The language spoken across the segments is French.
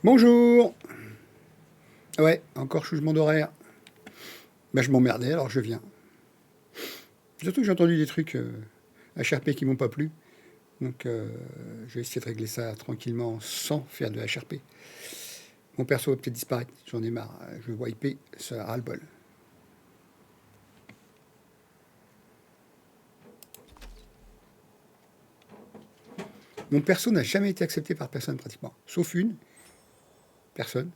Bonjour. Ouais, encore changement d'horaire. Ben, je m'emmerdais, alors je viens. Surtout que j'ai entendu des trucs HRP qui m'ont pas plu. Donc je vais essayer de régler ça tranquillement sans faire de HRP. Mon perso va peut-être disparaître, j'en ai marre. Je vais wiper, ça ras-le-bol. Mon perso n'a jamais été accepté par personne pratiquement. Sauf une personne.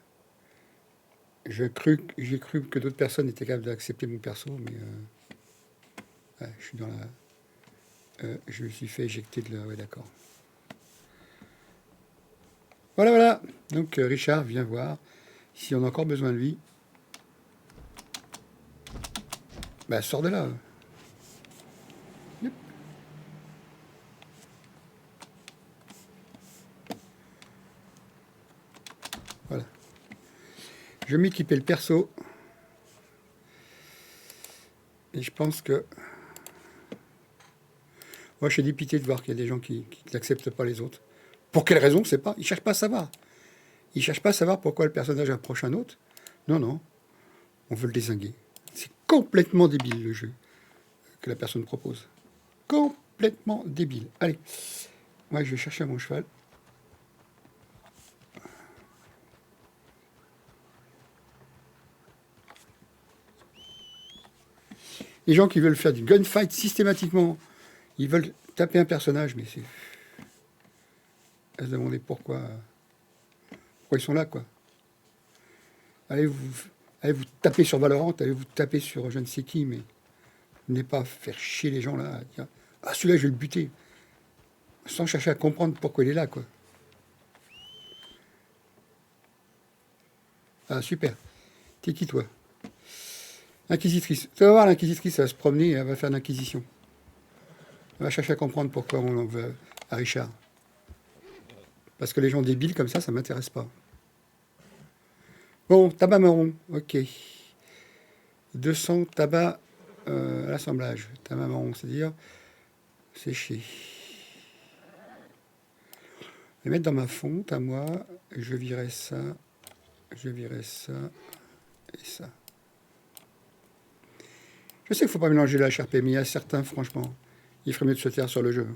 J'ai cru que d'autres personnes étaient capables d'accepter mon perso, mais ouais, je suis dans la. Je me suis fait éjecter de là, ouais, d'accord. Voilà, voilà. Donc Richard, viens voir si on a encore besoin de lui. Bah, sors de là. Yep. Voilà. Je vais m'équiper le perso. Et je pense que. Moi, je suis dépité de voir qu'il y a des gens qui n'acceptent pas les autres. Pour quelle raison, je sais pas. Ils cherchent pas à savoir. Ils cherchent pas à savoir pourquoi le personnage approche un autre. Non, non. On veut le dézinguer. C'est complètement débile le jeu que la personne propose. Complètement débile. Allez. Moi, je vais chercher mon cheval. Les gens qui veulent faire du gunfight systématiquement, ils veulent taper un personnage, mais c'est. À se demander pourquoi ils sont là, quoi. Allez vous taper sur Valorant, allez vous taper sur je ne sais qui, mais venez pas faire chier les gens là. À dire, ah, celui-là, je vais le buter. Sans chercher à comprendre pourquoi il est là, quoi. Ah, super. T'es qui, toi? Inquisitrice. Tu vas voir, l'inquisitrice, elle va se promener et elle va faire l'inquisition. Elle va chercher à comprendre pourquoi on en veut à Richard. Parce que les gens débiles comme ça m'intéresse pas. Bon, tabac marron, ok. 200 tabac à l'assemblage. Tabac marron, c'est-à-dire séché. Je vais mettre dans ma fonte à moi. Je virerai ça. Je virerai ça. Et ça. Je sais qu'il ne faut pas mélanger la HRP, mais il y a certains, franchement, il ferait mieux de se taire sur le jeu.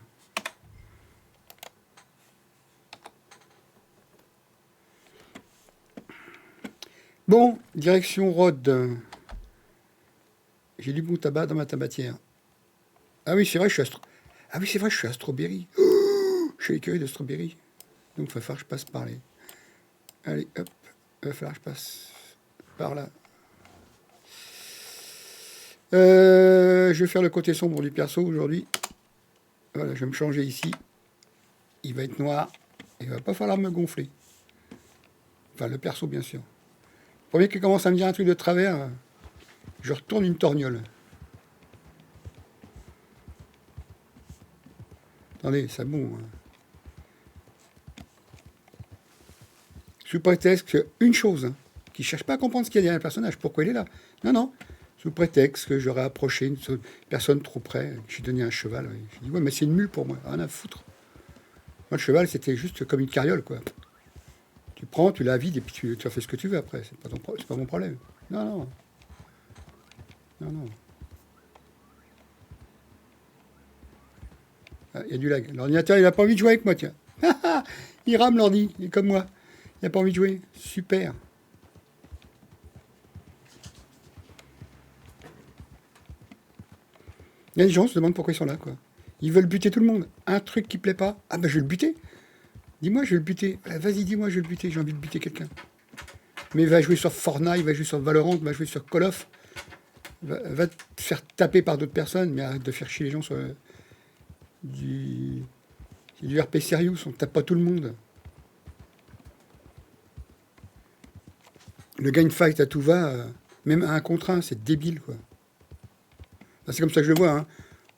Bon, direction Rhodes. J'ai du bon tabac dans ma tabatière. Ah oui, c'est vrai, je suis à Ah oui, c'est vrai, je suis à Strawberry. Oh, je suis l'écurie de Strawberry. Donc il va falloir que je passe par les. Allez, hop. Il va falloir que je passe par là. Je vais faire le côté sombre du perso aujourd'hui. Voilà, je vais me changer ici. Il va être noir. Il va pas falloir me gonfler. Enfin, le perso, bien sûr. Premier qui commence à me dire un truc de travers, je retourne une torgnole. Attendez, c'est bon. Hein. Sous prétexte qu'une chose, hein, qui ne cherche pas à comprendre ce qu'il y a derrière le personnage, pourquoi il est là. Non, non. Sous prétexte que j'aurais approché une personne trop près, j'ai donné un cheval. Je dis, ouais, mais c'est une mule pour moi, rien à foutre. Moi, le cheval, c'était juste comme une carriole, quoi. Tu prends, tu la vides et puis tu en fais ce que tu veux après. C'est pas mon problème. Non, non. Non, non. Ah, il y a du lag. L'ordinateur, il n'a pas envie de jouer avec moi, tiens. Il rame l'ordi, il est comme moi. Il n'a pas envie de jouer. Super. Il y a des gens qui se demandent pourquoi ils sont là, quoi. Ils veulent buter tout le monde. Un truc qui plaît pas, ah ben je vais le buter. Dis-moi, je vais le buter. Vas-y, dis-moi, je vais le buter. J'ai envie de buter quelqu'un. Mais va jouer sur Fortnite, va jouer sur Valorant, va jouer sur Call of. Va te faire taper par d'autres personnes, mais arrête de faire chier les gens sur du, du RP sérieux. On tape pas tout le monde. Le gunfight à tout va, même à un contre un, c'est débile, quoi. C'est comme ça que je le vois. Hein.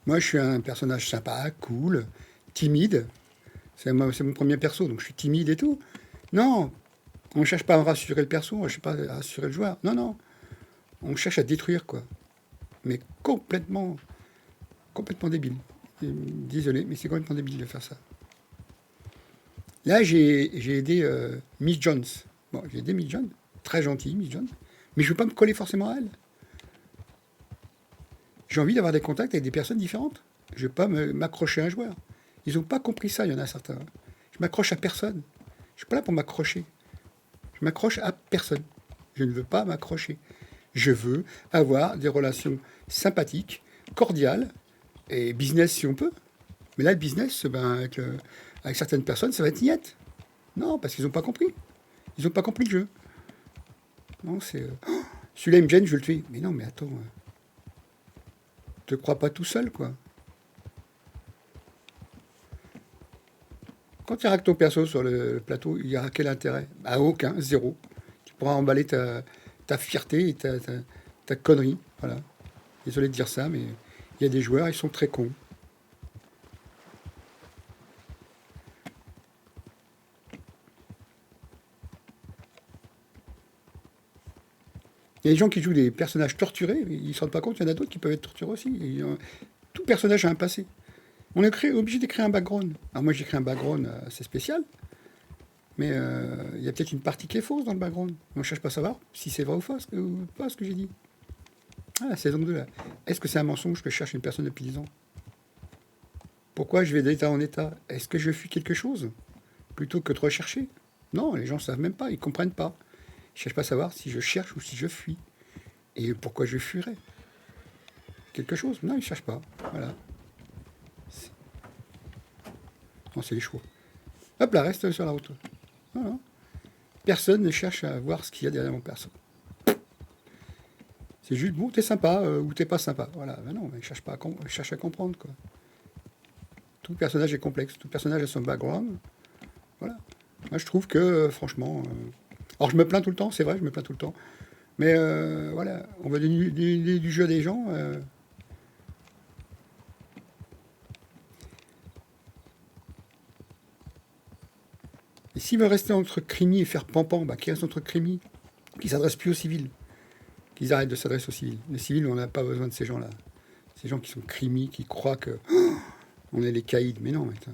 Moi, je suis un personnage sympa, cool, timide. C'est mon premier perso, donc je suis timide et tout. Non, on ne cherche pas à rassurer le perso, on ne cherche pas à rassurer le joueur. Non, non. On cherche à détruire, quoi. Mais complètement débile. Désolé, mais c'est complètement débile de faire ça. Là, j'ai aidé Miss Jones. Bon, j'ai aidé Miss Jones, très gentille Miss Jones, mais je ne veux pas me coller forcément à elle. J'ai envie d'avoir des contacts avec des personnes différentes. Je ne veux pas m'accrocher à un joueur. Ils n'ont pas compris ça, il y en a certains. Je m'accroche à personne. Je suis pas là pour m'accrocher. Je m'accroche à personne. Je ne veux pas m'accrocher. Je veux avoir des relations sympathiques, cordiales, et business si on peut. Mais là, le business, ben, avec certaines personnes, ça va être niette. Non, parce qu'ils n'ont pas compris. Ils n'ont pas compris le jeu. Non, c'est... Oh, celui-là, il me gêne, je vais le tuer. Mais non, mais attends. Te crois pas tout seul, quoi. Quand tu iras avec ton perso sur le plateau, il y aura quel intérêt? Bah, aucun, zéro. Tu pourras emballer ta fierté et ta connerie. Voilà. Désolé de dire ça, mais il y a des joueurs, ils sont très cons. Il y a des gens qui jouent des personnages torturés, ils ne se rendent pas compte, il y en a d'autres qui peuvent être torturés aussi. Tout personnage a un passé. On est obligé d'écrire un background. Alors moi j'ai créé un background assez spécial, mais il y a peut-être une partie qui est fausse dans le background. Moi je ne cherche pas à savoir si c'est vrai ou faux ou pas ce que j'ai dit. Ah, la saison 2 là. Est-ce que c'est un mensonge que je cherche une personne depuis 10 ans? Pourquoi je vais d'état en état? Est-ce que je fuis quelque chose plutôt que de rechercher? Non, les gens ne savent même pas, ils ne comprennent pas. Ils ne cherchent pas à savoir si je cherche ou si je fuis. Et pourquoi je fuirais quelque chose? Non, ils ne cherchent pas. Voilà. Non, c'est les choix. Hop là, reste sur la route. Voilà. Personne ne cherche à voir ce qu'il y a derrière mon perso. C'est juste, bon, t'es sympa ou t'es pas sympa. Voilà, ben non, mais cherche pas cherche à comprendre, quoi. Tout personnage est complexe, tout personnage a son background. Voilà. Moi, je trouve que, franchement... alors, je me plains tout le temps, c'est vrai, je me plains tout le temps. Mais voilà, on va donner du jeu des gens. Et s'ils veulent rester entre crimi et faire pampan, bah, qu'ils restent entre crimi, qu'ils s'adressent plus aux civils, qu'ils arrêtent de s'adresser aux civils. Les civils, on n'a pas besoin de ces gens-là. Ces gens qui sont crimi, qui croient que on est les caïds. Mais non, attends.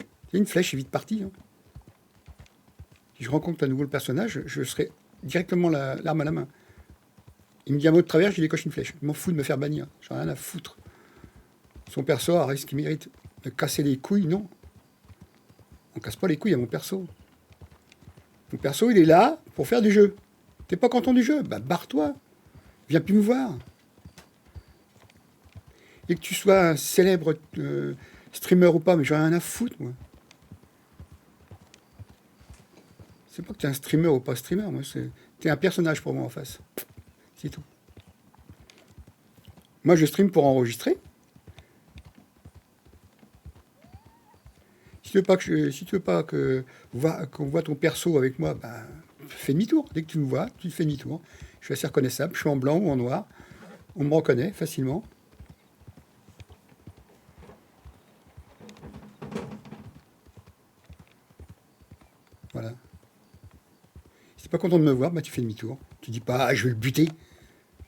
Il y a une flèche est vite partie. Hein. Si je rencontre un nouveau personnage, je serai directement l'arme à la main. Il me dit un mot de travers, je lui décoche une flèche. Je m'en fous de me faire bannir. J'en ai rien à foutre. Son perso a ce qu'il mérite. Me casser les couilles, non. On casse pas les couilles à mon perso. Mon perso, il est là pour faire du jeu. T'es pas content du jeu? Bah barre-toi. Viens plus me voir. Et que tu sois un célèbre streamer ou pas, mais j'en ai rien à foutre, moi. C'est pas que t'es un streamer ou pas streamer, moi. T'es un personnage pour moi en face. C'est tout. Moi, je stream pour enregistrer. Si tu veux pas qu'on voit ton perso avec moi, ben, fais demi-tour. Dès que tu me vois, tu fais demi-tour. Je suis assez reconnaissable. Je suis en blanc ou en noir. On me reconnaît facilement. Voilà. Si t'es pas content de me voir, bah, tu fais demi-tour. Tu dis pas, ah, je vais le buter.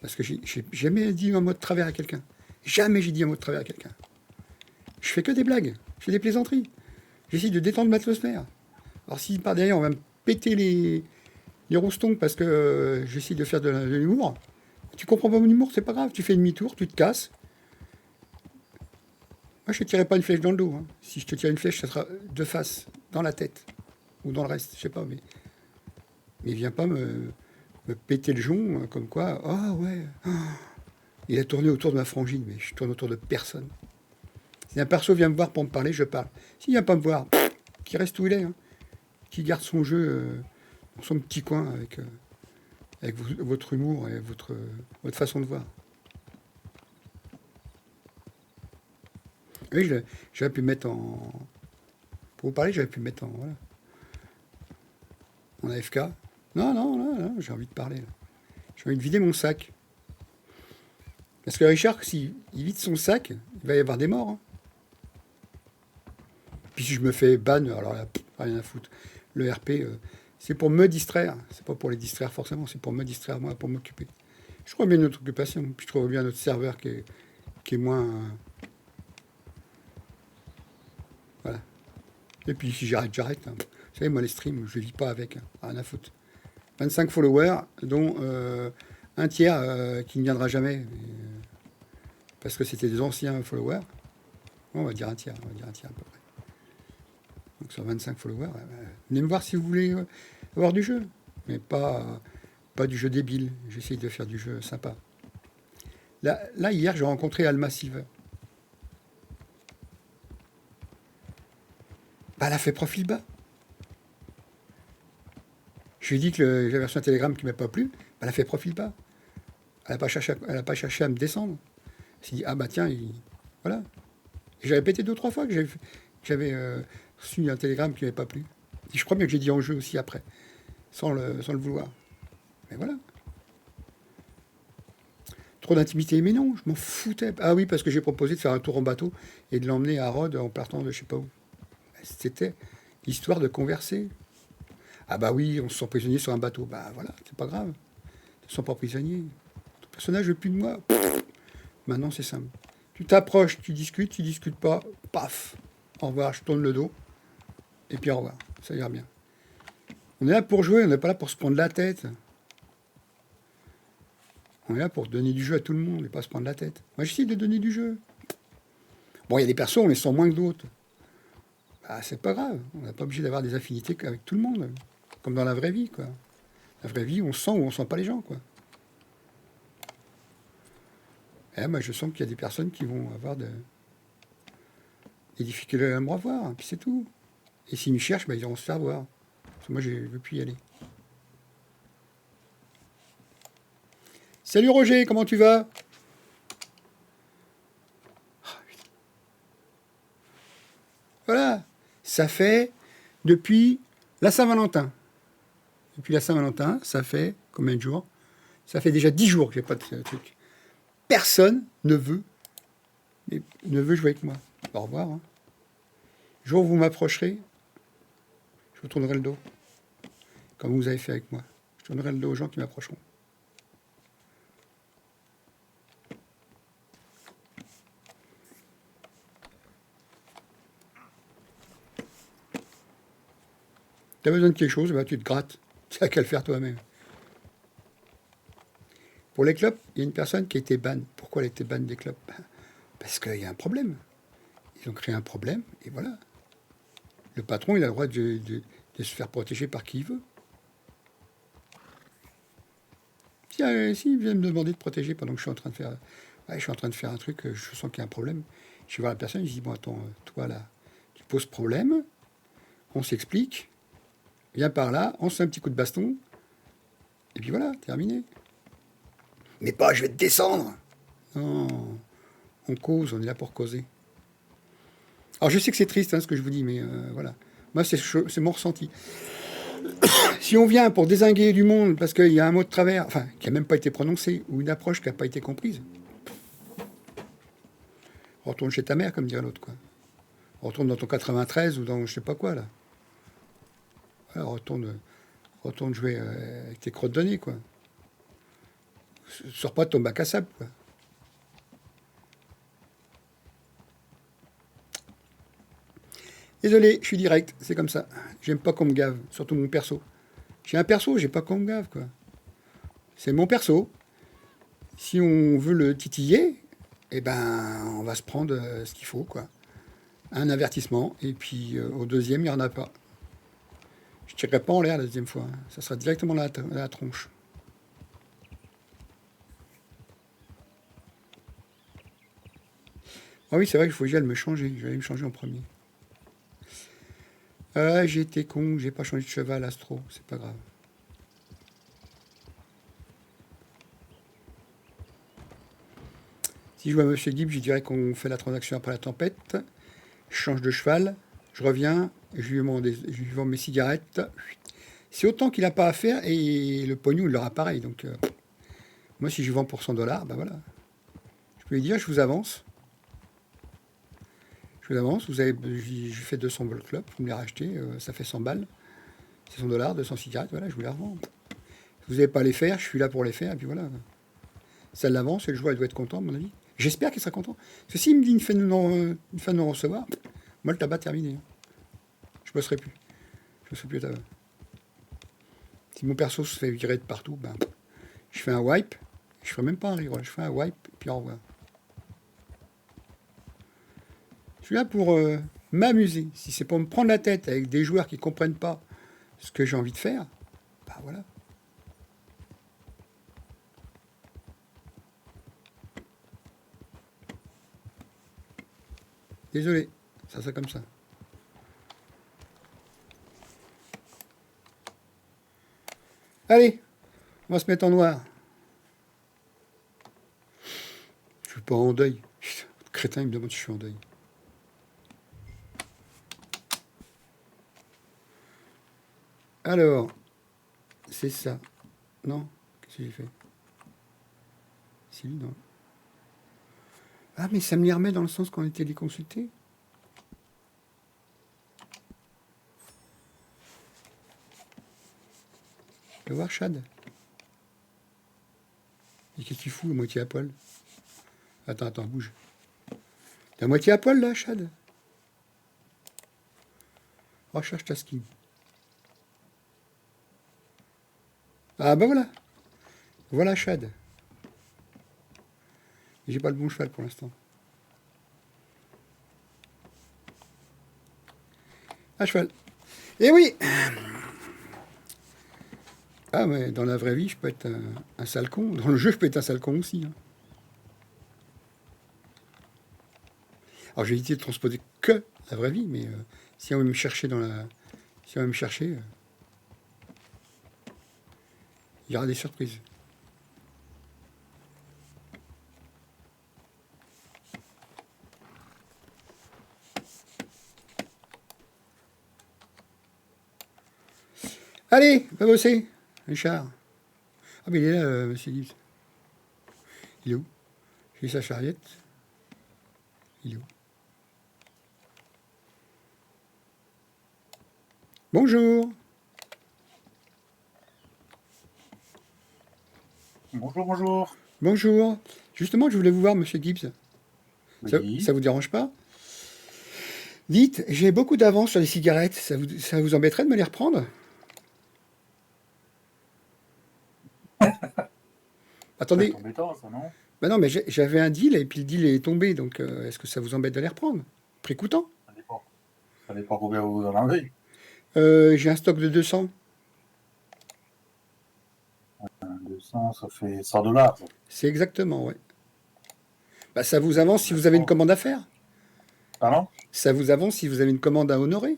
Parce que j'ai jamais dit un mot de travers à quelqu'un. Jamais j'ai dit un mot de travers à quelqu'un. Je fais que des blagues. Je fais des plaisanteries. J'essaie de détendre l'atmosphère. Alors si par derrière on va me péter les rostons parce que j'essaie de faire de l'humour, tu comprends pas mon humour, c'est pas grave. Tu fais demi-tour, tu te casses. Moi je te tirerai pas une flèche dans le dos. Hein. Si je te tire une flèche, ça sera de face, dans la tête. Ou dans le reste, je sais pas. Mais viens pas me péter le jonc comme quoi, ah ouais, il a tourné autour de ma frangine, mais je tourne autour de personne. Si un perso vient me voir pour me parler, je parle. S'il vient pas me voir, qu'il reste où il est. Hein. Qu'il garde son jeu dans son petit coin avec votre humour et votre façon de voir. Oui, j'aurais pu mettre en... Pour vous parler, j'aurais pu mettre en... Voilà, en AFK. Non, non, non, non j'ai envie de parler. Là. J'ai envie de vider mon sac. Parce que Richard, s'il vide son sac, il va y avoir des morts. Hein. Puis si je me fais ban, alors là, rien à foutre. Le RP, c'est pour me distraire. C'est pas pour les distraire forcément, c'est pour me distraire moi, pour m'occuper. Je crois bien notre occupation, puis je trouve bien notre serveur qui est moins... voilà. Et puis si j'arrête, j'arrête. Hein. Vous savez, moi, les streams, je ne vis pas avec. Hein, rien à foutre. 25 followers, dont un tiers qui ne viendra jamais. Parce que c'était des anciens followers. On va dire un tiers. On va dire un tiers à peu près. Donc sur 25 followers, venez me voir si vous voulez avoir du jeu. Mais pas du jeu débile. J'essaye de faire du jeu sympa. Là hier, j'ai rencontré Alma Silver. Bah, elle a fait profil bas. Je lui ai dit que j'avais reçu un télégramme qui ne m'a pas plu. Bah, elle a fait profil bas. Elle n'a pas cherché à me descendre. Elle s'est dit, ah bah tiens, voilà. Et j'ai répété 2 ou 3 fois que j'avais reçu un télégramme qui ne m'avait pas plu. Et je crois bien que j'ai dit en jeu aussi après, sans le vouloir. Mais voilà. Trop d'intimité, mais non, je m'en foutais. Ah oui, parce que j'ai proposé de faire un tour en bateau et de l'emmener à Rhodes en partant de je sais pas où. C'était histoire de converser. Ah bah oui, on se sent prisonnier sur un bateau. Bah voilà, c'est pas grave. Ils ne sont pas prisonniers. Ton personnage veut plus de moi. Maintenant, c'est simple. Tu t'approches, tu discutes pas, paf, au revoir, je tourne le dos, et puis au revoir, ça ira bien. On est là pour jouer, on n'est pas là pour se prendre la tête. On est là pour donner du jeu à tout le monde, et pas se prendre la tête. Moi, j'essaie de donner du jeu. Bon, il y a des persos, on les sent moins que d'autres. Bah, c'est pas grave, on n'est pas obligé d'avoir des affinités avec tout le monde, comme dans la vraie vie, quoi. La vraie vie, on sent ou on sent pas les gens, quoi. Et là, moi, je sens qu'il y a des personnes qui vont avoir des difficultés à me revoir, hein, puis c'est tout. Et s'ils me cherchent, bah, ils iront se faire voir. Parce que moi, je ne veux plus y aller. Salut Roger, comment tu vas? Voilà, ça fait depuis la Saint-Valentin. Depuis la Saint-Valentin, ça fait combien de jours? Ça fait déjà 10 jours que j'ai pas de truc. Personne ne veut jouer avec moi. Au revoir. Hein. Le jour où vous m'approcherez, je vous tournerai le dos. Comme vous avez fait avec moi. Je tournerai le dos aux gens qui m'approcheront. Tu as besoin de quelque chose, bah, tu te grattes. Tu n'as qu'à le faire toi-même. Pour les clubs, il y a une personne qui a été banne. Pourquoi elle a été banne des clubs? Parce qu'il y a un problème. Ils ont créé un problème, et voilà. Le patron, il a le droit de se faire protéger par qui il veut. Si il vient me demander de protéger pendant que je suis en train de faire, je suis en train de faire un truc, je sens qu'il y a un problème. Je vais voir la personne, je dis, bon, attends, toi là, tu poses problème, on s'explique, viens par là, on se fait un petit coup de baston, et puis voilà, terminé. Mais pas, je vais te descendre. Non, on cause, on est là pour causer. Alors je sais que c'est triste, hein, ce que je vous dis, mais voilà. Moi, c'est mon ressenti. Si on vient pour dézinguer du monde parce qu'il y a un mot de travers, enfin, qui n'a même pas été prononcé, ou une approche qui n'a pas été comprise, retourne chez ta mère, comme dirait l'autre, quoi. Retourne dans ton 93 ou dans je sais pas quoi, là. Ouais, retourne jouer avec tes crottes de nez, quoi. Sors pas de ton bac à sable, quoi. Désolé, je suis direct, c'est comme ça. J'aime pas qu'on me gave, surtout mon perso. J'ai un perso, j'ai pas qu'on me gave, quoi. C'est mon perso. Si on veut le titiller, eh ben, on va se prendre ce qu'il faut, quoi. Un avertissement, et puis au deuxième, il n'y en a pas. Je ne tirerai pas en l'air la deuxième fois. Hein. Ça sera directement dans la tronche. Ah oui, c'est vrai qu'il faut que j'aille me changer. Je vais aller me changer en premier. J'ai été con, j'ai pas changé de cheval, Astro, c'est pas grave. Si je vois Monsieur Gibbs, je dirais qu'on fait la transaction après la tempête. Je change de cheval, je reviens, je lui vends mes cigarettes. C'est autant qu'il n'a pas à faire et le pognon, il l'aura pareil. Donc, moi, si je vends pour 100 $, ben voilà. Je peux lui dire, je vous avance. Je fais 200 balles club, vous me les rachetez, ça fait 100 balles. C'est 100 $, 200 cigarettes, voilà, je vous les revends. Si vous n'avez pas à les faire, je suis là pour les faire, et puis voilà. Ça l'avance, et le joueur, il doit être content, à mon avis. J'espère qu'il sera content. Parce que s'il me dit une fin de non-recevoir, moi, le tabac terminé. Je ne bosserai plus. Je sais plus ta... Si mon perso se fait virer de partout, ben, je fais un wipe. Je ferai même pas un reroll. Je fais un wipe, et puis au revoir. Je suis là pour m'amuser. Si c'est pour me prendre la tête avec des joueurs qui comprennent pas ce que j'ai envie de faire, bah voilà. Désolé, ça c'est comme ça. Allez, on va se mettre en noir. Je suis pas en deuil. Putain, le crétin, il me demande si je suis en deuil. Alors, c'est ça. Non, qu'est-ce que j'ai fait? Si, non. Ah, mais ça me les remet dans le sens qu'on était les consultés. Tu peux voir, Chad? Et qu'est-ce que tu fous, à moitié à poil? Attends, bouge. T'es à moitié à poil, là, Chad? Recherche ta skin. Ah, bah voilà. Voilà, Chad. J'ai pas le bon cheval pour l'instant. À cheval. Eh oui! Ah, mais dans la vraie vie, je peux être un sale con. Dans le jeu, je peux être un sale con aussi. Hein. Alors, j'ai évité de transposer que la vraie vie, mais si on veut me chercher dans la... Si on veut me chercher, il y aura des surprises. Allez, va bosser, Richard. Ah, mais il est là, monsieur Gibbs. Il est où? J'ai sa charriette. Il est où? Bonjour. Bonjour, bonjour. Bonjour. Justement, je voulais vous voir, monsieur Gibbs. Oui. Ça vous dérange pas? Dites, j'ai beaucoup d'avance sur les cigarettes. Ça vous embêterait de me les reprendre? Attendez. C'est embêtant, ça, non? Ben non, mais j'avais un deal et puis le deal est tombé. Donc, est-ce que ça vous embête de les reprendre? Prix coûtant. Ça dépend. Ça dépend combien vous en avez. J'ai un stock de 200. 200, ça fait 100 $. C'est exactement, ouais. Bah, ça vous avance si vous avez une commande à faire. Pardon? Ça vous avance si vous avez une commande à honorer.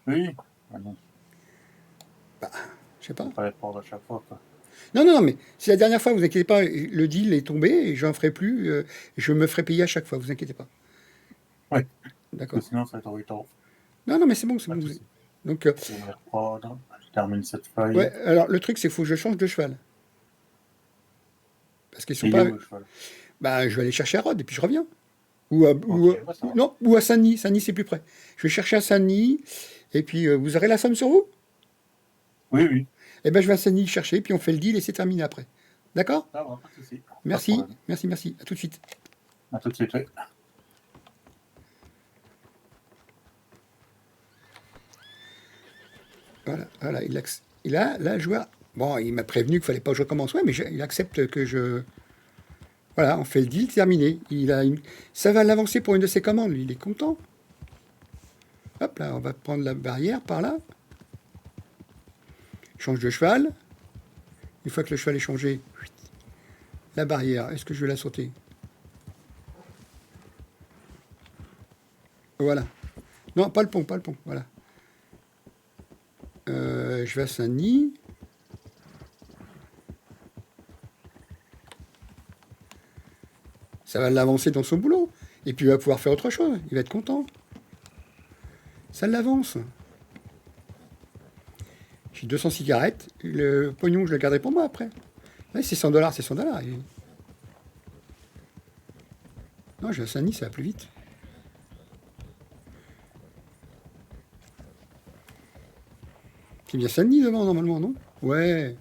Oui. Ah non, Je sais pas. faut pas les prendre à chaque fois, quoi. Non, mais si la dernière fois, vous inquiétez pas, le deal est tombé et j'en ferai plus. Je me ferai payer à chaque fois, vous inquiétez pas. Ouais. Parce D'accord. que sinon, ça va être embêtant. Non, mais c'est bon, c'est Pas bon. de souci. Donc, Je vais les reprendre. Je termine cette feuille. ouais, alors le truc, c'est qu'il faut que je change de cheval. Parce qu'ils Et sont il est pas. où, le cheval? Bah, je vais aller chercher à Rhodes et puis je reviens. Ok, bah, ça va. Non, ou à Saint-Denis. Saint-Denis, c'est plus près. Je vais chercher à Saint-Denis et puis vous aurez la somme sur vous? Oui, oui. Eh ben, je vais à Saint-Denis le chercher, puis on fait le deal et c'est terminé après. D'accord? Ça va, pas de souci. Pas de Merci, problème. merci. À tout de suite. À tout de suite, oui. Voilà, il a la joueur. Bon, il m'a prévenu qu'il fallait pas que je recommence. Ouais, mais il accepte que je. Voilà, on fait le deal, terminé. Ça va l'avancer pour une de ses commandes, lui, il est content. Hop là, on va prendre la barrière par là. Change de cheval. Une fois que le cheval est changé, la barrière, est-ce que je vais la sauter? Voilà. Non, pas le pont, voilà. Je vais à Saint-Denis. Ça va l'avancer dans son boulot. Et puis il va pouvoir faire autre chose. Il va être content. Ça l'avance. J'ai 200 cigarettes. Le pognon, je le garderai pour moi après. Ouais, c'est 100 $, c'est 100 $. Non, j'ai à Saint-Denis, ça va plus vite. C'est bien Saint-Denis devant, normalement, non? Ouais.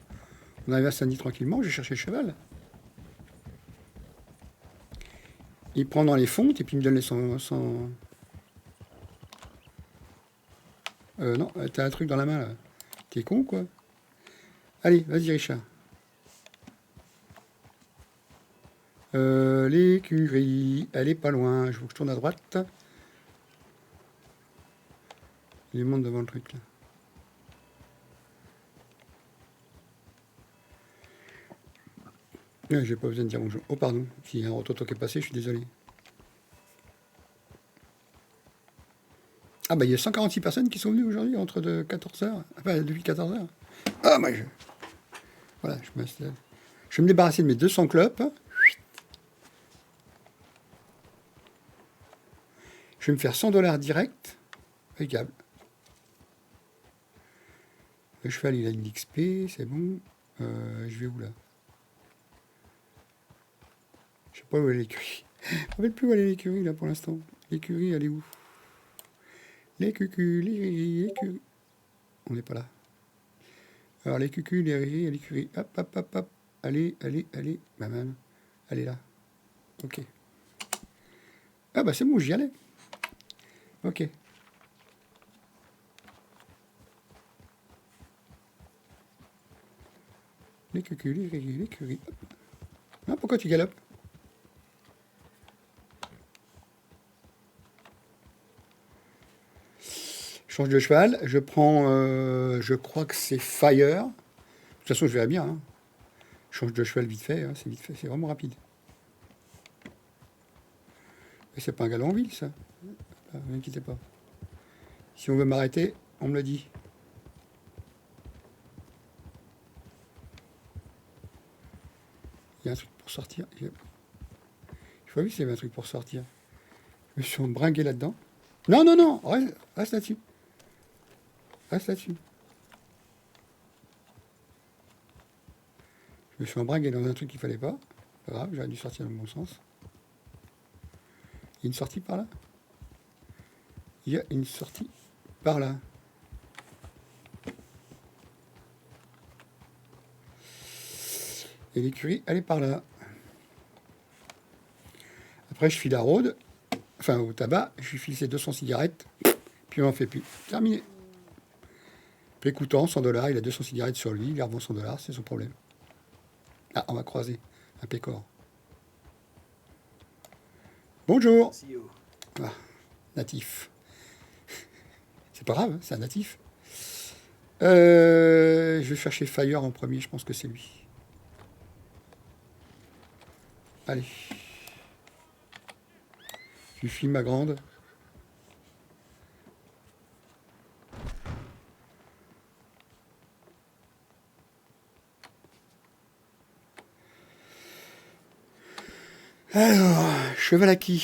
On arrive à Saint-Denis tranquillement, j'ai cherché le cheval. Il prend dans les fontes et puis il me donne les 100. Non, t'as un truc dans la main, là. T'es con, quoi. Allez, vas-y, Richard. L'écurie, elle est pas loin. Je veux que je tourne à droite. Il monte devant le truc, là. J'ai pas besoin de dire bonjour. Oh, pardon. S'il y a un rototo qui est passé, je suis désolé. Ah, bah, il y a 146 personnes qui sont venues aujourd'hui, entre 14h. Enfin, depuis 14h. Ah, moi, voilà, je m'installe. Je vais me débarrasser de mes 200 clopes. Je vais me faire 100 $ direct. Impeccable. Le cheval, il a une XP, c'est bon. Je vais où, là? Je sais pas où est l'écurie. Je ne me rappelle plus où est l'écurie, là, pour l'instant. L'écurie, elle est où? Les cucus, les écuries. On n'est pas là. Alors, les cucus, les rires, l'écurie. Hop, hop, hop, hop. Allez, allez, allez. Maman, elle est là. Ok. Ah, bah, c'est bon, j'y allais. Ok. Les cucus, les rires, l'écurie. Ah, pourquoi tu galopes? Change de cheval. Je prends, je crois que c'est Fire. De toute façon, je verrai bien. Hein. Change de cheval vite fait. Hein, c'est vite fait. C'est vraiment rapide. Mais c'est pas un galop en ville, ça. Ah, ne vous inquiétez pas. Si on veut m'arrêter, on me le dit. Il y a un truc pour sortir. Il faut vu s'il y avait un truc pour sortir. Je me suis embringué là-dedans. Non, non, non. Reste là-dessus. Reste là-dessus. Je me suis embringué dans un truc qu'il fallait pas. Pas grave, j'aurais dû sortir dans le bon sens. Il y a une sortie par là. Il y a une sortie par là. Et l'écurie, elle est par là. Après, je file à Rhodes, enfin au tabac, je lui file ses 200 cigarettes, puis on n'en fait plus. Terminé. Puis écoutant, 100 $, il a 200 cigarettes sur lui, il les revend 100 $, c'est son problème. Ah, on va croiser un pécor. Bonjour. Ah, natif. C'est pas grave, hein, c'est un natif. Je vais chercher Fire en premier, je pense que c'est lui. Allez. Je lui file ma grande. Alors, cheval à qui?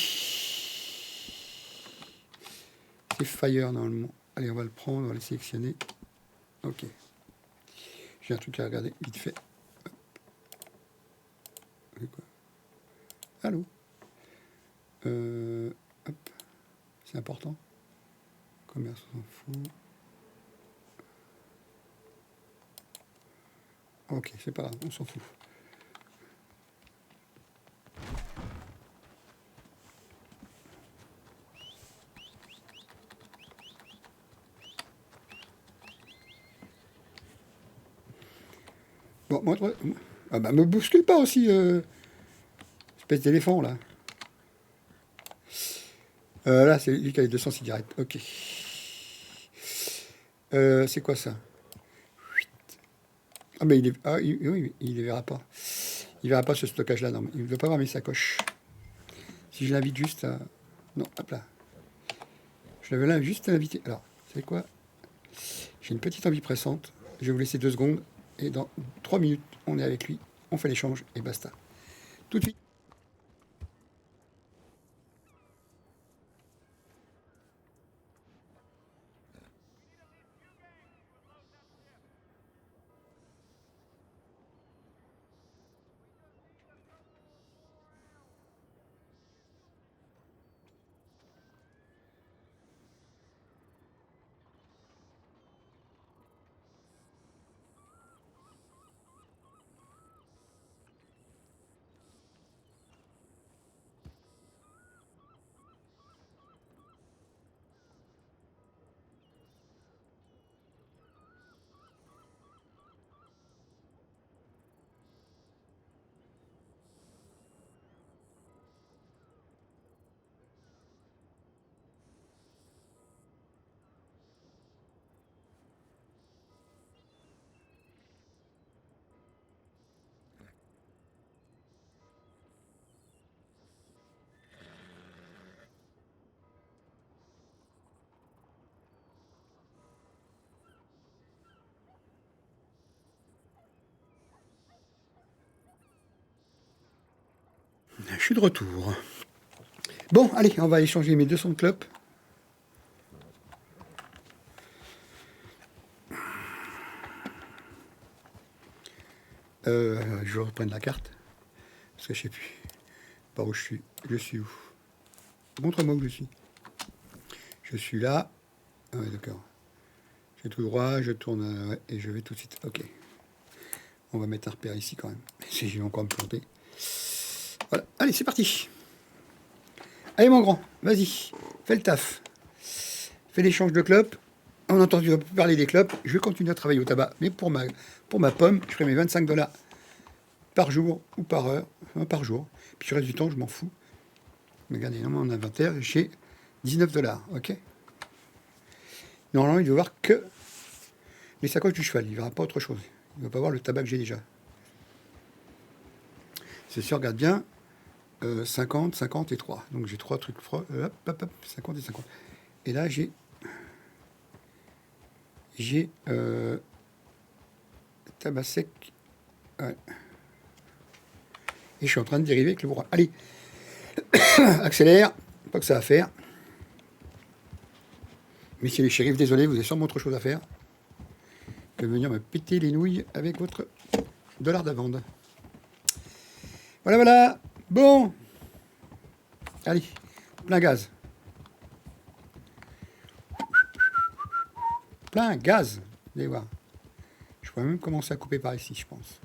C'est Fire normalement. Allez, on va le prendre, on va le sélectionner. Ok. J'ai un truc à regarder vite fait. Allô? Hop. C'est important. Commerce, on s'en fout. Ok, c'est pas grave, on s'en fout. Bon, moi, ah bah, me bouscule pas aussi, espèce d'éléphant, là. Là, c'est lui qui a les 200 cigarettes. Ok. C'est quoi ça? Ah, mais il est... Ah, oui, il les verra pas. Il verra pas ce stockage-là, non. Il ne veut pas voir mes sacoches. Si je l'invite juste à... Non, hop là. Je l'avais là juste à l'inviter. Alors, vous savez quoi? J'ai une petite envie pressante. Je vais vous laisser 2 secondes. Et dans 3 minutes, on est avec lui. On fait l'échange et basta. Tout de suite. suis de retour. Bon, allez, on va échanger mes 200 de clopes. Je reprends la carte. Parce que je sais plus par où je suis. Je suis où? Montre-moi où je suis. Je suis là. Ah ouais, d'accord. Je vais tout droit, je tourne ouais, et je vais tout de suite. Ok. On va mettre un repère ici quand même. Si je vais encore me planter. Voilà. Allez, c'est parti. Allez mon grand, vas-y. Fais le taf. Fais l'échange de clopes. On a entendu parler des clopes. Je vais continuer à travailler au tabac. Mais pour ma pomme, je ferai mes 25 $ par jour ou par heure. Enfin, par jour. Puis le reste du temps, je m'en fous. Regardez, dans mon inventaire, j'ai 19 $. Ok. Normalement, il ne doit voir que les sacoches du cheval. Il ne verra pas autre chose. Il ne va pas voir le tabac que j'ai déjà. C'est sûr, regarde bien. 50, 50 et 3. Donc j'ai 3 trucs. Hop, hop, hop, 50 et 50. Et là, j'ai tabac sec. Ouais. Et je suis en train de dériver avec le bourrin. Allez, accélère. Pas que ça va faire. Messieurs les shérifs, désolé, vous avez sûrement autre chose à faire que venir me péter les nouilles avec votre dollar d'amende. Voilà, voilà. Bon. Allez, plein gaz. Plein gaz. Vous allez voir. Je pourrais même commencer à couper par ici, je pense.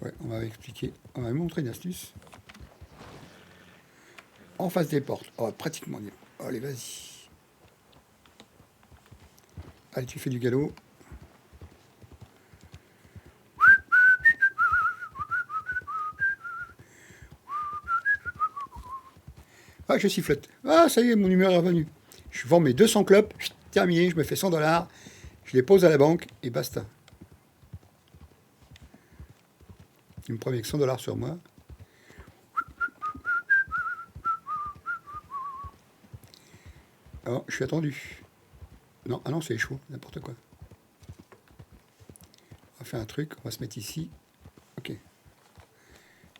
Ouais, on va expliquer. On va montrer une astuce. En face des portes. Oh, pratiquement. Allez, vas-y. Allez, tu fais du galop. Ah, je sifflote. Ah, ça y est, mon numéro est revenu. Je vends mes 200 clopes. Terminé, je me fais 100 $. Je les pose à la banque et basta. Il me prend avec 100 $ sur moi. Oh, je suis attendu. Non, ah non, c'est chaud, n'importe quoi. On va faire un truc, on va se mettre ici. Ok. Et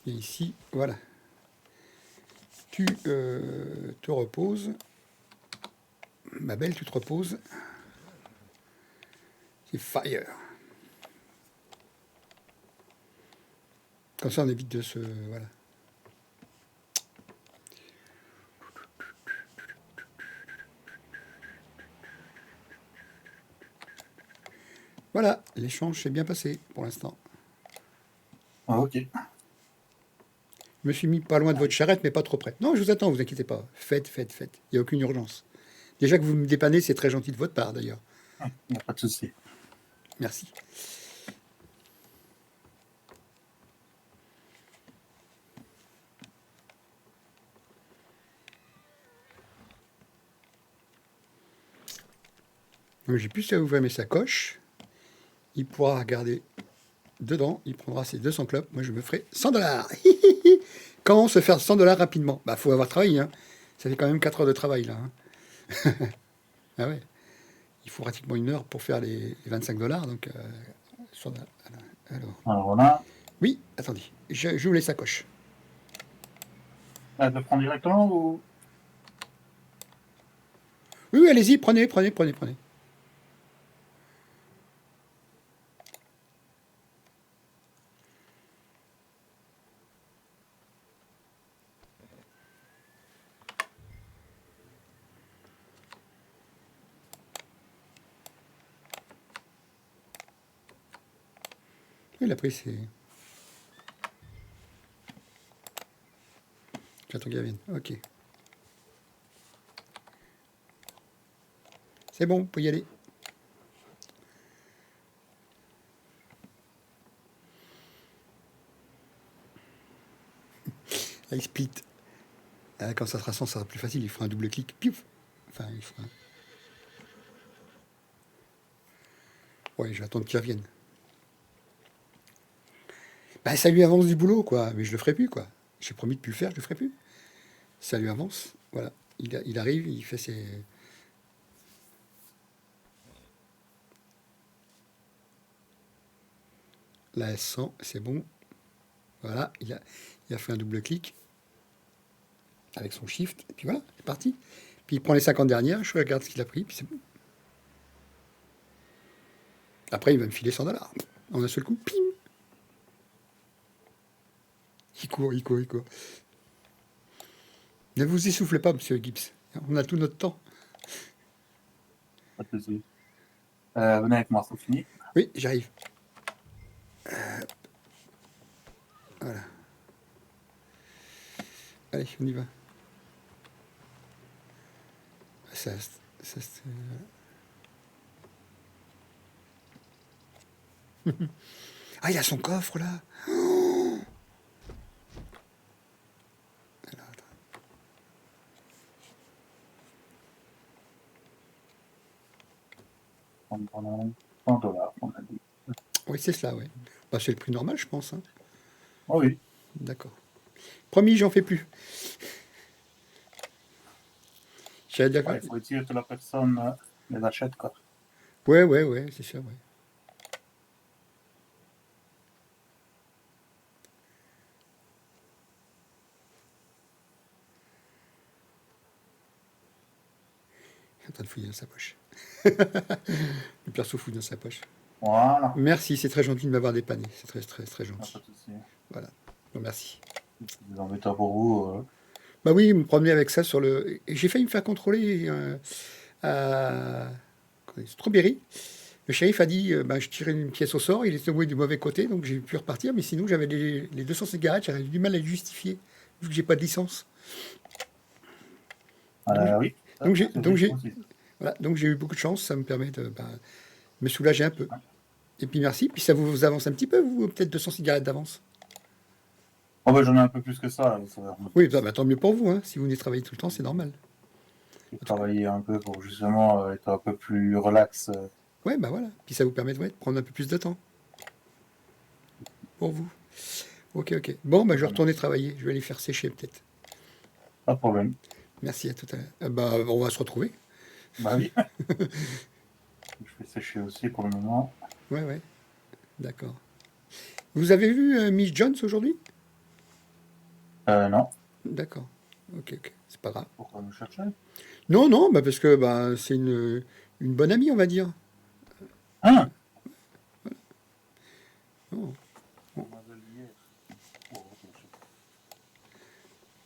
ici, voilà. Tu te reposes. Ma belle, tu te reposes. C'est fire. Comme ça, on évite de se... Voilà. Voilà, l'échange s'est bien passé pour l'instant. Ah, ok. Je me suis mis pas loin de votre charrette, mais pas trop près. Non, je vous attends, vous inquiétez pas. Faites. Il n'y a aucune urgence. Déjà que vous me dépannez, c'est très gentil de votre part, d'ailleurs. Il n'y a pas de souci. Merci. Donc, j'ai plus à ouvrir mes sacoches. Il pourra regarder dedans. Il prendra ses 200 clopes. Moi, je me ferai 100 $. Comment se faire 100 $ rapidement? Bah, faut avoir travaillé. Hein. Ça fait quand même 4 heures de travail, là. Hein. Ah ouais. Il faut pratiquement 1 heure pour faire les 25 $. Donc, Alors là, oui, attendez. J'ouvre les sacoches. je le prends directement ou... Oui, allez-y, prenez. Oui, la prise, c'est... J'attends qu'elle vienne. Ok. C'est bon, vous pouvez y aller. Là, il split. Ah, quand ça se rassemble, ça sera plus facile. Il fera un double clic. Piouf. Enfin, il fera... Ouais, je vais attendre qu'il revienne. Bah, ça lui avance du boulot, quoi. Mais je le ferai plus, quoi. J'ai promis de plus le faire, je le ferai plus. Ça lui avance. Voilà. Il arrive, il fait ses... La S100, c'est bon. Voilà, il a fait un double clic avec son shift. Et puis voilà, c'est parti. Puis il prend les 50 dernières, je regarde ce qu'il a pris, puis c'est bon. Après, il va me filer 100 $. En un seul coup, pim. Il court, il court, il court. Ne vous essoufflez pas, monsieur Gibbs. On a tout notre temps. Pas de souci. Venez avec moi, c'est fini. Oui, j'arrive. Voilà. Allez, on y va. Ça, ah, il a son coffre là. Oh, alors, attends. Pendant 100 $, on a dit. Oui, c'est cela, oui. Bah, c'est le prix normal, je pense. Hein. Oh oui. D'accord. Promis, j'en fais plus. J'allais dire Ouais, il faut dire que la personne les achète, quoi. ouais, c'est sûr, ouais. Il est en train de fouiller dans sa poche. Le perso fouille dans sa poche. Voilà. Merci, c'est très gentil de m'avoir dépanné. C'est très, très, très Pas gentil. de souci. Voilà. Bon, merci. C'est des embêtants pour vous. Bah oui, me promener avec ça sur le. Et j'ai failli me faire contrôler à Strawberry. Le shérif a dit bah, je tirais une pièce au sort, il était tombé du mauvais côté, donc j'ai pu repartir. Mais sinon, j'avais les 200 cigarettes, j'avais du mal à les justifier, vu que j'ai pas de licence. Oui. Donc j'ai C'est donc vrai j'ai aussi. voilà, donc j'ai eu beaucoup de chance, ça me permet de me soulager un peu. Et puis merci, puis ça vous avance un petit peu, vous, peut-être 200 cigarettes d'avance. Oh ben j'en ai un peu plus que ça. Ça va. Oui, bah, tant mieux pour vous, hein. Si vous venez travailler tout le temps, c'est normal. J'ai travaillé un peu pour justement être un peu plus relax. Ouais, bah voilà. Puis ça vous permet de prendre un peu plus de temps. Pour vous. Ok, ok. Bon, bah je vais retourner travailler. Je vais aller faire sécher peut-être. Pas de problème. Merci, à tout à l'heure. Bah, on va se retrouver. Bah oui. Je fais sécher aussi pour le moment. Ouais. D'accord. Vous avez vu Miss Jones aujourd'hui? Non. D'accord. Ok. C'est pas grave. Pourquoi me chercher? Non, bah parce que bah, c'est une bonne amie, on va dire. Ah. Oh. Mademoiselle d'hier.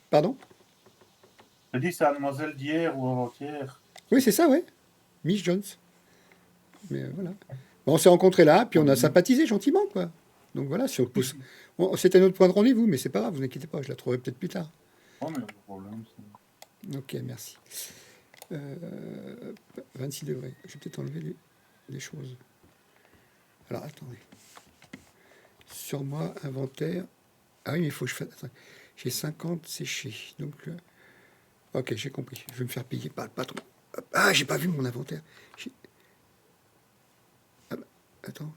Pardon? Je dis c'est la demoiselle d'hier ou avant-hier. Oui, c'est ça, ouais. Miss Jones. Mais voilà. Bon, on s'est rencontrés là, puis on a sympathisé gentiment, quoi. Donc voilà, si on pousse. Bon, c'était notre point de rendez-vous, mais c'est pas grave, vous inquiétez pas, je la trouverai peut-être plus tard. Oh mais pas de problème. Ok, merci. 26 degrés. Je vais peut-être enlever des choses. Alors, attendez. Sur moi, inventaire. Ah oui, mais il faut que je fasse. Attends. J'ai 50 séchés. Donc, ok, j'ai compris. Je vais me faire payer par le patron. Ah, j'ai pas vu mon inventaire. Ah, bah, attends.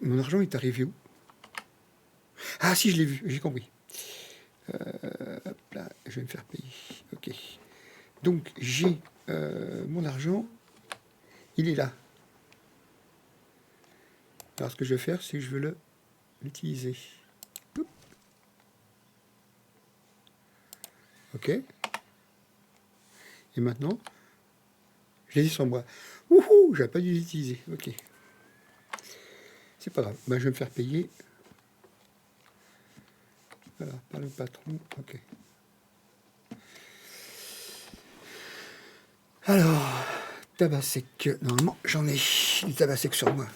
Mon argent est arrivé où? Ah, si, je l'ai vu. J'ai compris. Hop là, je vais me faire payer. Ok. Donc, j'ai mon argent. Il est là. Alors, ce que je vais faire, c'est que je veux l'utiliser. Ok. Et maintenant, je les ai sur moi. Ouhou, j'avais pas dû les utiliser. Ok. C'est pas grave. Ben, je vais me faire payer. Voilà, par le patron. Ok. Alors, tabac sec. Normalement, j'en ai du tabac sec sur moi.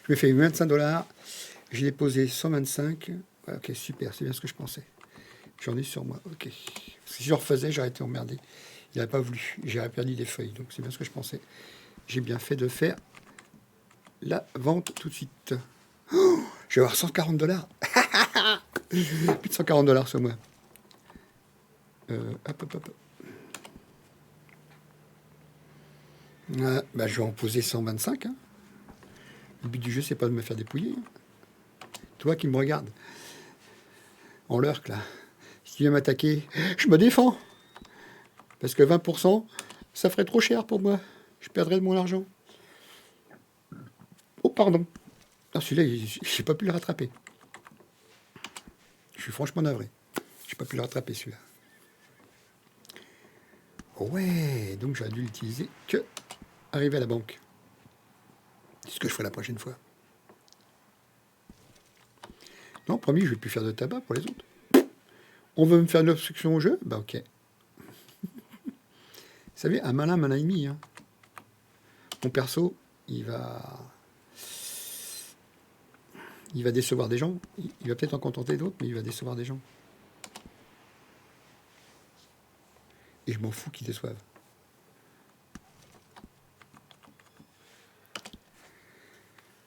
Je me fais 25 $. J'ai déposé 125. Ouais, ok, super. C'est bien ce que je pensais. J'en ai sur moi. Ok. Parce que si je refaisais, j'aurais été emmerdé. Il n'a pas voulu. J'aurais perdu des feuilles. Donc, c'est bien ce que je pensais. J'ai bien fait de faire la vente tout de suite. Oh, je vais avoir 140 $. Plus de 140 $ sur moi. Hop. Ah, bah, je vais en poser 125. Hein. Le but du jeu, c'est pas de me faire dépouiller. Hein. Toi qui me regardes. En lurk, là. Si tu viens m'attaquer, je me défends. Parce que 20%, ça ferait trop cher pour moi. Je perdrais de mon argent. Oh, pardon. Ah, celui-là, j'ai pas pu le rattraper. Je suis franchement navré. J'ai pas pu le rattraper, celui-là. Ouais, donc j'aurais dû l'utiliser que arrivé à la banque. C'est ce que je ferai la prochaine fois. Non, promis, je vais plus faire de tabac pour les autres. On veut me faire une obstruction au jeu? Bah ok. Vous savez, un malin et demi. Hein. Mon perso, il va décevoir des gens. Il va peut-être en contenter d'autres, mais il va décevoir des gens. Et je m'en fous qu'ils déçoivent.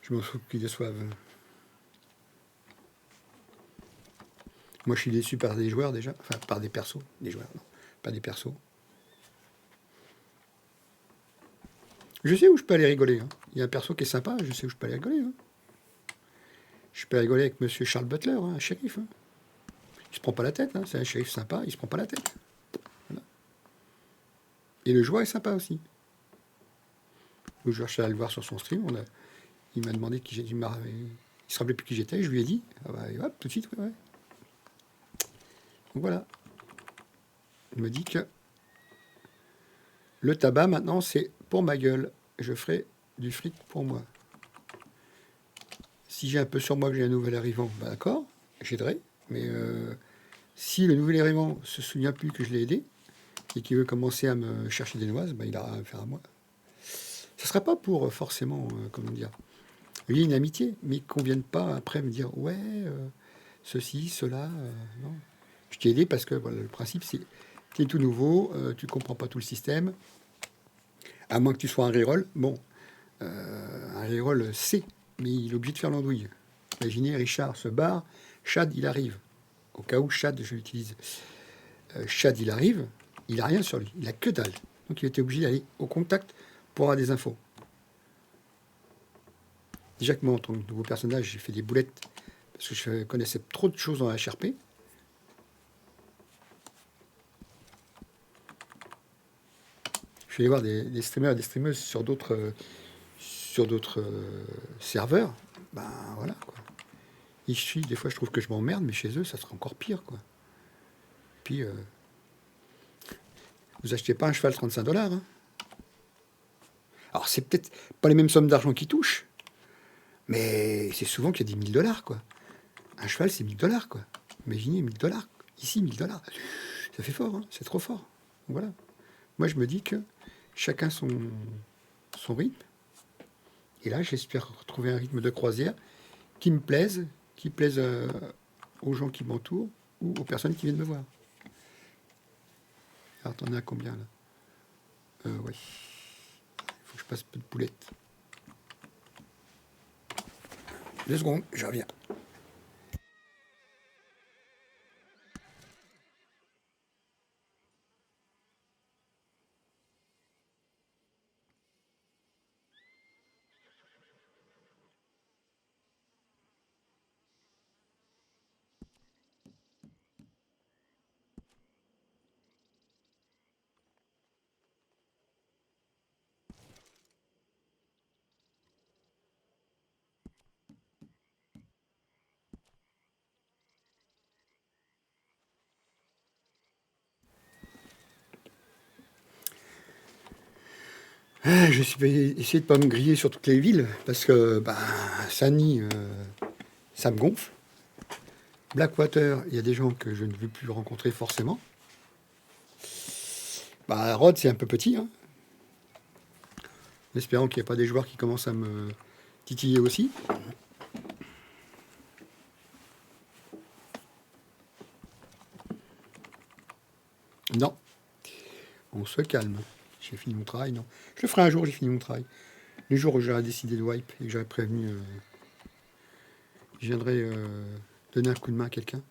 Je m'en fous qu'ils déçoivent. Moi, je suis déçu par des joueurs déjà. Enfin, par des persos. Des joueurs, non. Pas des persos. Je sais où je peux aller rigoler. Hein. Il y a un perso qui est sympa, je sais où je peux aller rigoler. Hein. Je peux rigoler avec monsieur Charles Butler, hein, un shérif. Hein. Il se prend pas la tête, hein. C'est un shérif sympa, il se prend pas la tête. Voilà. Et le joueur est sympa aussi. Le joueur, je suis allé le voir sur son stream, il m'a demandé qui j'étais. Il se rappelait plus qui j'étais, je lui ai dit. Ah bah, et hop, tout de suite, ouais. Donc voilà. Il me dit que le tabac, maintenant, c'est pour ma gueule. Je ferai du fric pour moi. Si j'ai un peu sur moi que j'ai un nouvel arrivant, bah d'accord, j'aiderai. Mais si le nouvel arrivant se souvient plus que je l'ai aidé et qu'il veut commencer à me chercher des noises, bah, il aura affaire à moi. Ce ne sera pas pour forcément, comment dire, lier une amitié, mais qu'on ne vienne pas après me dire ouais, ceci, cela. Non. Je t'ai aidé parce que voilà, le principe c'est tu es tout nouveau, tu ne comprends pas tout le système. À moins que tu sois un reroll, bon, un reroll c'est, mais il est obligé de faire l'andouille. Imaginez, Richard se barre, Chad il arrive. Au cas où Chad, je l'utilise. Chad il arrive, il n'a rien sur lui, il a que dalle. Donc il était obligé d'aller au contact pour avoir des infos. Déjà que moi, en tant que nouveau personnage, j'ai fait des boulettes parce que je connaissais trop de choses dans la HRP. Je suis allé voir des streamers et des streameuses sur d'autres serveurs. Ben voilà quoi. Ici, des fois, je trouve que je m'emmerde, mais chez eux, ça serait encore pire quoi. Puis, vous achetez pas un cheval 35 $. Hein. Alors, c'est peut-être pas les mêmes sommes d'argent qui touchent, mais c'est souvent qu'il y a des 1000 $, quoi. Un cheval, c'est 1000 $, quoi. Imaginez 1000 $. Ici, 1000 $. Ça fait fort, hein, c'est trop fort. Donc, voilà. Moi, je me dis que chacun son rythme. Et là, j'espère retrouver un rythme de croisière qui me plaise, qui plaise aux gens qui m'entourent ou aux personnes qui viennent me voir. Alors, t'en as combien, là Oui. Il faut que je passe un peu de poulettes. 2 secondes, je reviens. Je suis essayé de pas me griller sur toutes les villes parce que Sani, ça me gonfle. Blackwater, il y a des gens que je ne veux plus rencontrer forcément. Rhodes, c'est un peu petit. Hein. En espérant qu'il n'y ait pas des joueurs qui commencent à me titiller aussi. Non, on se calme. J'ai fini mon travail, non. Je le ferai un jour, j'ai fini mon travail. Le jour où j'aurais décidé de wipe et que j'aurais prévenu, je viendrai donner un coup de main à quelqu'un.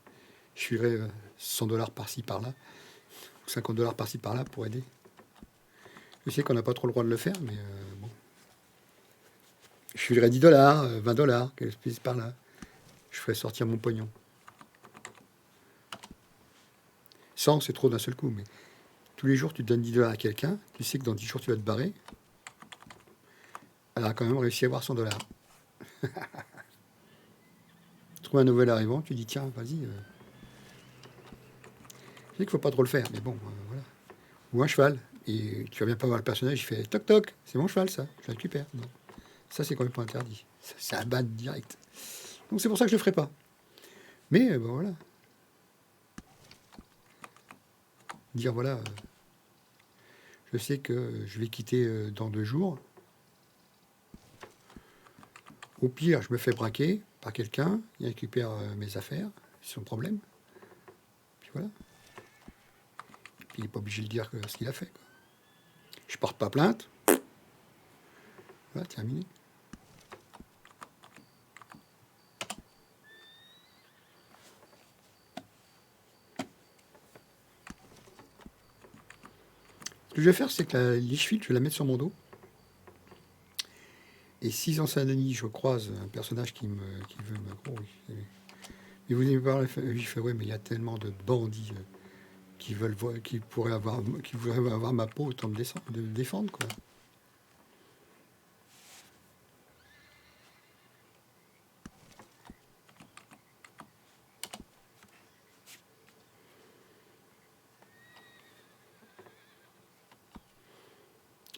Je filerai 100 $ par-ci, par-là, ou 50 $ par-ci, par-là pour aider. Je sais qu'on n'a pas trop le droit de le faire, mais bon. Je filerai 10 $, 20 $, quelque chose par-là. Je ferai sortir mon pognon. 100, c'est trop d'un seul coup, mais tous les jours, tu donnes 10 $ à quelqu'un, tu sais que dans 10 jours, tu vas te barrer. Elle a quand même réussi à avoir 100 $. Tu trouves un nouvel arrivant, tu dis tiens, vas-y. Je sais qu'il faut pas trop le faire, mais bon, voilà. Ou un cheval. Et tu vas bien pas voir le personnage, il fait toc toc, c'est mon cheval ça, je le récupère. Non. Ça c'est quand même pas interdit. C'est un ban direct. Donc c'est pour ça que je le ferai pas. Mais ben voilà. Dire voilà, je sais que je vais quitter dans 2 jours. Au pire, je me fais braquer par quelqu'un, il récupère mes affaires, c'est son problème. Puis voilà. Puis il n'est pas obligé de dire ce qu'il a fait, quoi. Je porte pas plainte. Voilà, terminé. Ce que je vais faire, c'est que la liche-file, je vais la mettre sur mon dos. Et si en Saint-Denis, je croise un personnage qui veut me... Oh oui. Et vous aimez pas, je fais, ouais, mais il y a tellement de bandits qui veulent voir, qui voudraient avoir ma peau, autant de défendre, quoi.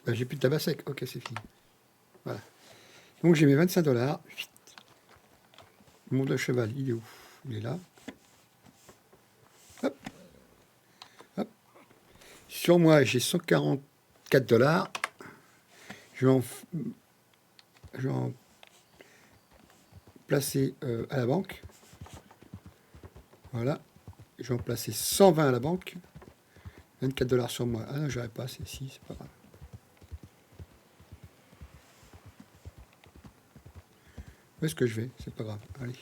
Ben, j'ai plus de tabac sec. Ok, c'est fini. Voilà. Donc j'ai mes 25 $. Mon cheval, il est où? Il est là. Hop, hop. Sur moi, j'ai 144 $. Je vais en placer à la banque. Voilà. Je vais en placer 120 à la banque. 24 $ sur moi. Ah non, j'aurais pas, c'est pas grave. Où est-ce que je vais? C'est pas grave. Allez.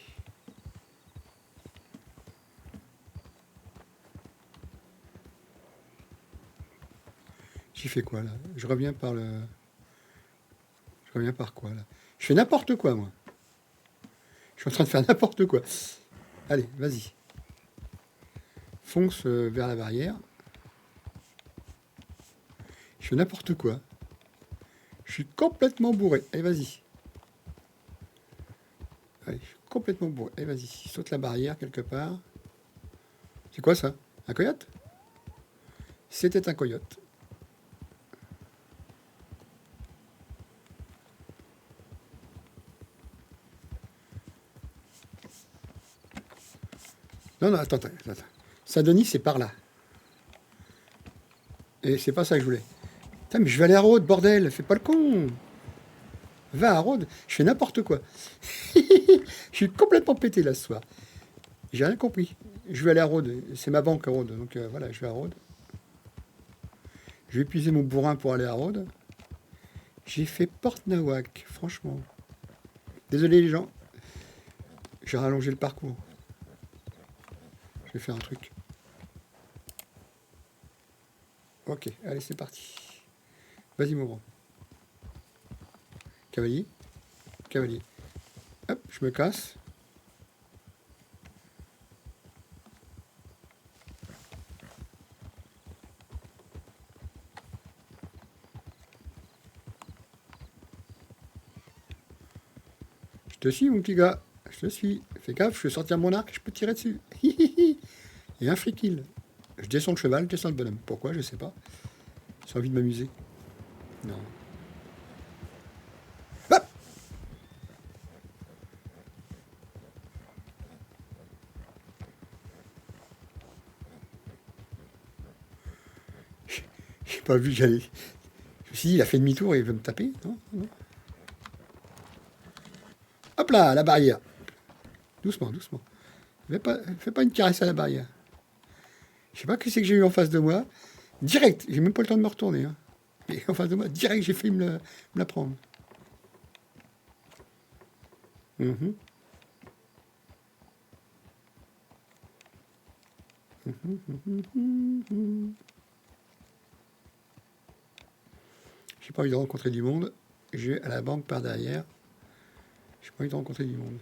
J'y fais quoi là? Je reviens par le. Je reviens par quoi là? Je fais n'importe quoi moi. Je suis en train de faire n'importe quoi. Allez, vas-y. Fonce vers la barrière. Je fais n'importe quoi. Je suis complètement bourré. Allez, vas-y. Allez, je suis complètement bourré. Allez, vas-y. Saute la barrière quelque part. C'est quoi ça? Un coyote? C'était un coyote. Non, non, attends. Saint-Denis, c'est par là. Et c'est pas ça que je voulais. Putain, mais je vais aller à Rhodes, bordel. Fais pas le con. Va à Rhodes. Je fais n'importe quoi. Je suis complètement pété là ce soir. J'ai rien compris. Je vais aller à Rhodes. C'est ma banque à Rhodes. Donc voilà, je vais à Rhodes. Je vais épuiser mon bourrin pour aller à Rhodes. J'ai fait Porte Nawak, franchement. Désolé les gens. J'ai rallongé le parcours. Je vais faire un truc. Ok, allez, c'est parti. Vas-y, mon grand. Cavalier. Cavalier. Hop, je me casse. Je te suis, mon petit gars. Je te suis. Fais gaffe, je vais sortir mon arc, je peux tirer dessus. Et un free kill. Je descends le cheval, je descends le bonhomme. Pourquoi? Je sais pas. J'ai envie de m'amuser. Non. Hop! J'ai pas vu que j'allais. Je me suis dit, il a fait demi-tour et il veut me taper. Non, non. Hop là, la barrière. Doucement, doucement. Fais pas une caresse à la barrière. Je sais pas qui c'est que j'ai eu en face de moi. Direct, j'ai même pas le temps de me retourner. Hein. Et en face de moi, direct, j'ai failli me la prendre. Mhm. J'ai pas envie de rencontrer du monde. Je vais à la banque par derrière. J'ai pas envie de rencontrer du monde.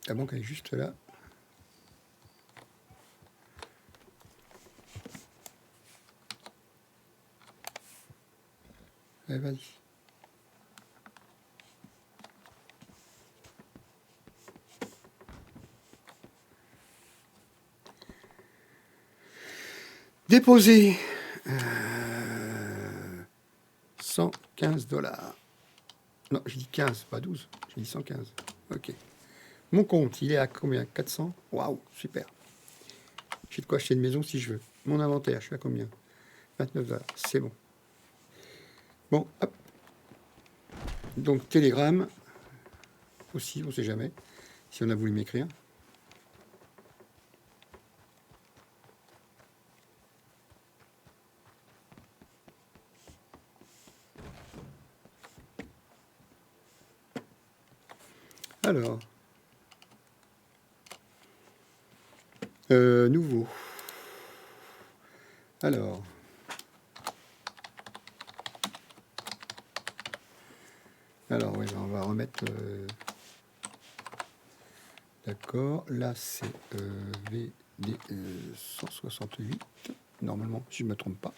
La banque elle est juste là. Allez, vas-y. Déposer 115 $. Non, j'ai dit 15, pas 12. J'ai dit 115. Ok. Mon compte, il est à combien? 400. Waouh, super. J'ai de quoi acheter une maison si je veux. Mon inventaire, je suis à combien? 29 $. C'est bon. Bon, hop. Donc, Telegram. Aussi, on ne sait jamais. Si on a voulu m'écrire. Alors. Nouveau. Alors. Alors, oui, on va remettre. D'accord. Là, c'est VD 168. Normalement, si je ne me trompe pas.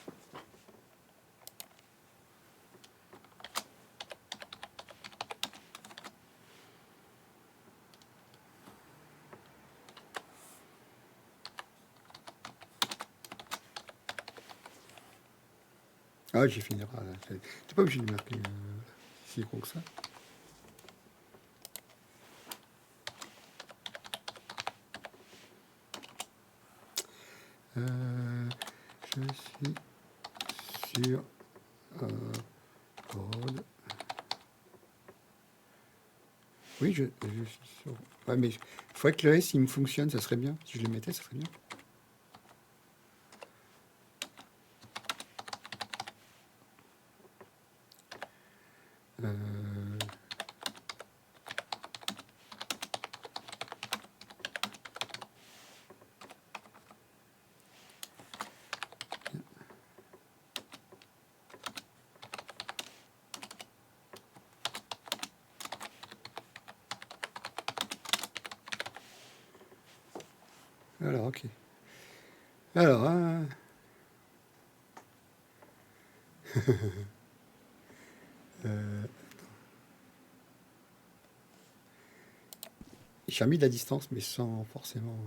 Ah, j'ai fini. T'es pas obligé de marquer si gros que ça. Je suis sur Rode. Oui, je suis sur. Ouais, mais il faudrait que le S il me fonctionne, ça serait bien. Si je le mettais, ça serait bien. Alors, ok. Alors, j'ai remis de la distance, mais sans forcément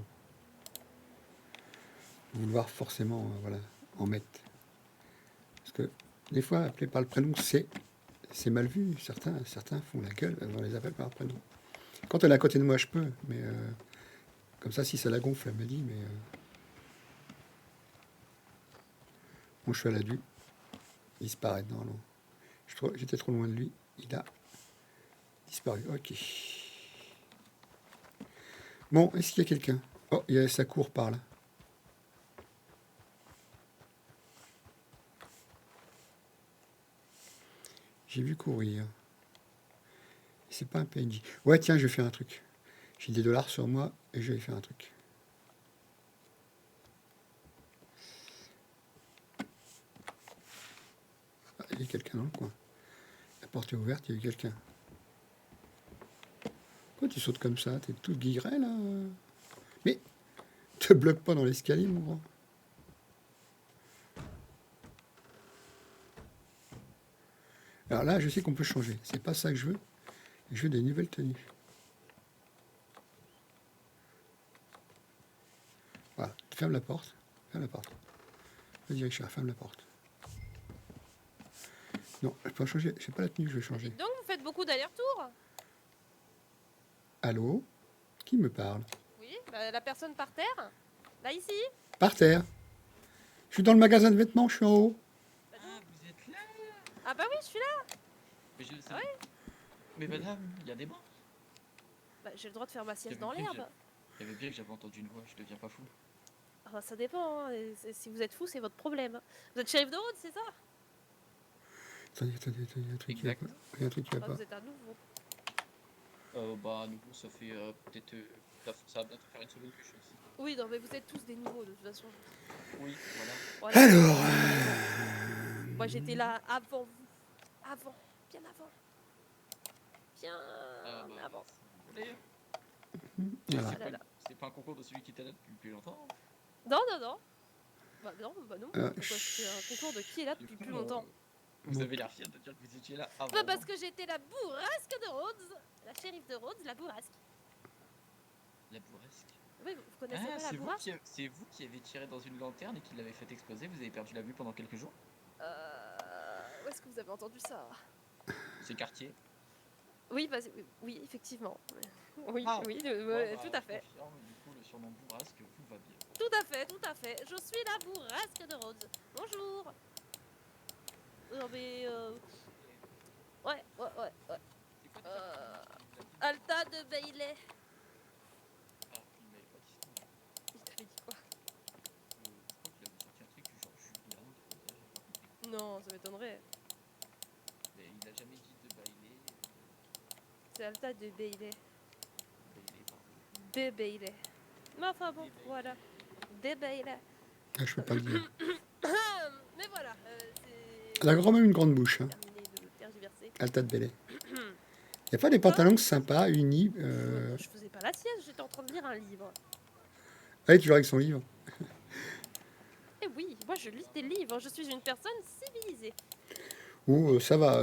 vouloir forcément voilà, en mettre. Parce que des fois, appeler par le prénom, c'est mal vu. Certains font la gueule, on les appelle par le prénom. Quand elle est à côté de moi, je peux, mais comme ça, si ça la gonfle, elle me dit, mais mon cheval a dû disparaître. Non, non. J'étais trop loin de lui. Il a disparu. Ok. Bon, est-ce qu'il y a quelqu'un? Oh, ça court par là. J'ai vu courir. C'est pas un PNJ. Ouais, tiens, je vais faire un truc. J'ai des dollars sur moi et je vais faire un truc. Ah, il y a quelqu'un dans le coin. La porte est ouverte, il y a quelqu'un. Pourquoi tu sautes comme ça? T'es tout guilleret, là? Mais, te bloque pas dans l'escalier, mon grand. Alors là, je sais qu'on peut changer. C'est pas ça que je veux. Je veux des nouvelles tenues. Voilà. Ferme la porte. Ferme la porte. Vas-y, Richard, ferme la porte. Non, je peux pas changer. C'est pas la tenue que je veux changer. Donc, vous faites beaucoup d'allers-retours? Allô? Qui me parle? Oui, bah, la personne par terre? Là, ici? Par terre. Je suis dans le magasin de vêtements, je suis en haut. Bah, Ah, vous êtes là? Ah bah oui, je suis là. Mais je le sais. Ah ouais? Mais madame, il y a des bancs. Bah, j'ai le droit de faire ma sieste J'avais dans bien que l'herbe. Il y avait bien que j'avais entendu une voix, je deviens pas fou. Ah bah, ça dépend, hein. Si vous êtes fou, c'est votre problème. Vous êtes shérif de route, c'est ça? Attendez, il y a un truc qui va Exact. pas. Il y a un truc qui va Ah, pas. vous êtes un nouveau. Bah, nouveau, ça fait peut-être. Ça va bientôt faire une semaine que je suis ici. Oui, non, mais vous êtes tous des nouveaux, de toute façon. Oui, voilà. Voilà. Alors, Moi, j'étais là avant vous. Bien avant. Bien Ah, bah, avant. si vous voulez. Voilà. Ah là là. C'est pas un concours de celui qui était là depuis plus longtemps. Non, non, non. Bah non, bah non. Euh, Pourquoi c'est un concours de qui est là depuis plus longtemps? Vous avez l'air fier de dire que vous étiez là avant. Bah parce que j'étais la bourrasque de Rhodes. La shérif de Rhodes, la bourrasque. La bourrasque. Oui, vous connaissez Ah, pas la c'est vous, bourrasque? c'est vous qui avez tiré dans une lanterne et qui l'avez fait exploser. Vous avez perdu la vue pendant quelques jours. Où est-ce que vous avez entendu ça? C'est quartier. Oui, bah, oui, effectivement. Oui, Ah. oui, Bon, tout bah, à fait. je confirme, du coup, le surnom bourrasque vous va bien. Tout à fait, tout à fait. Je suis la bourrasque de Rhodes. Bonjour. Non mais ouais. C'est quoi déjà Alta de Bailey. Ah, il m'avait pas dit ça. Il t'avait dit quoi? Je crois qu'il avait sorti un truc du genre Julien, de ça. Non, ça m'étonnerait. Mais il a jamais dit de Bailey. C'est Alta de Bailey. Bailey, pardon. De Bailey. Mais enfin bon, Des Bailey. voilà. De Bailey. Ah, je peux pas le dire. Mais voilà, c'est Elle a quand même une grande bouche, hein. terminé de tergiverser. Alta de Bélé. Il n'y a pas des pantalons sympas, unis. Je faisais pas la sieste, j'étais en train de lire un livre. Ah, toujours avec son livre. Eh oui, moi je lis des livres, je suis une personne civilisée. Ou ça va.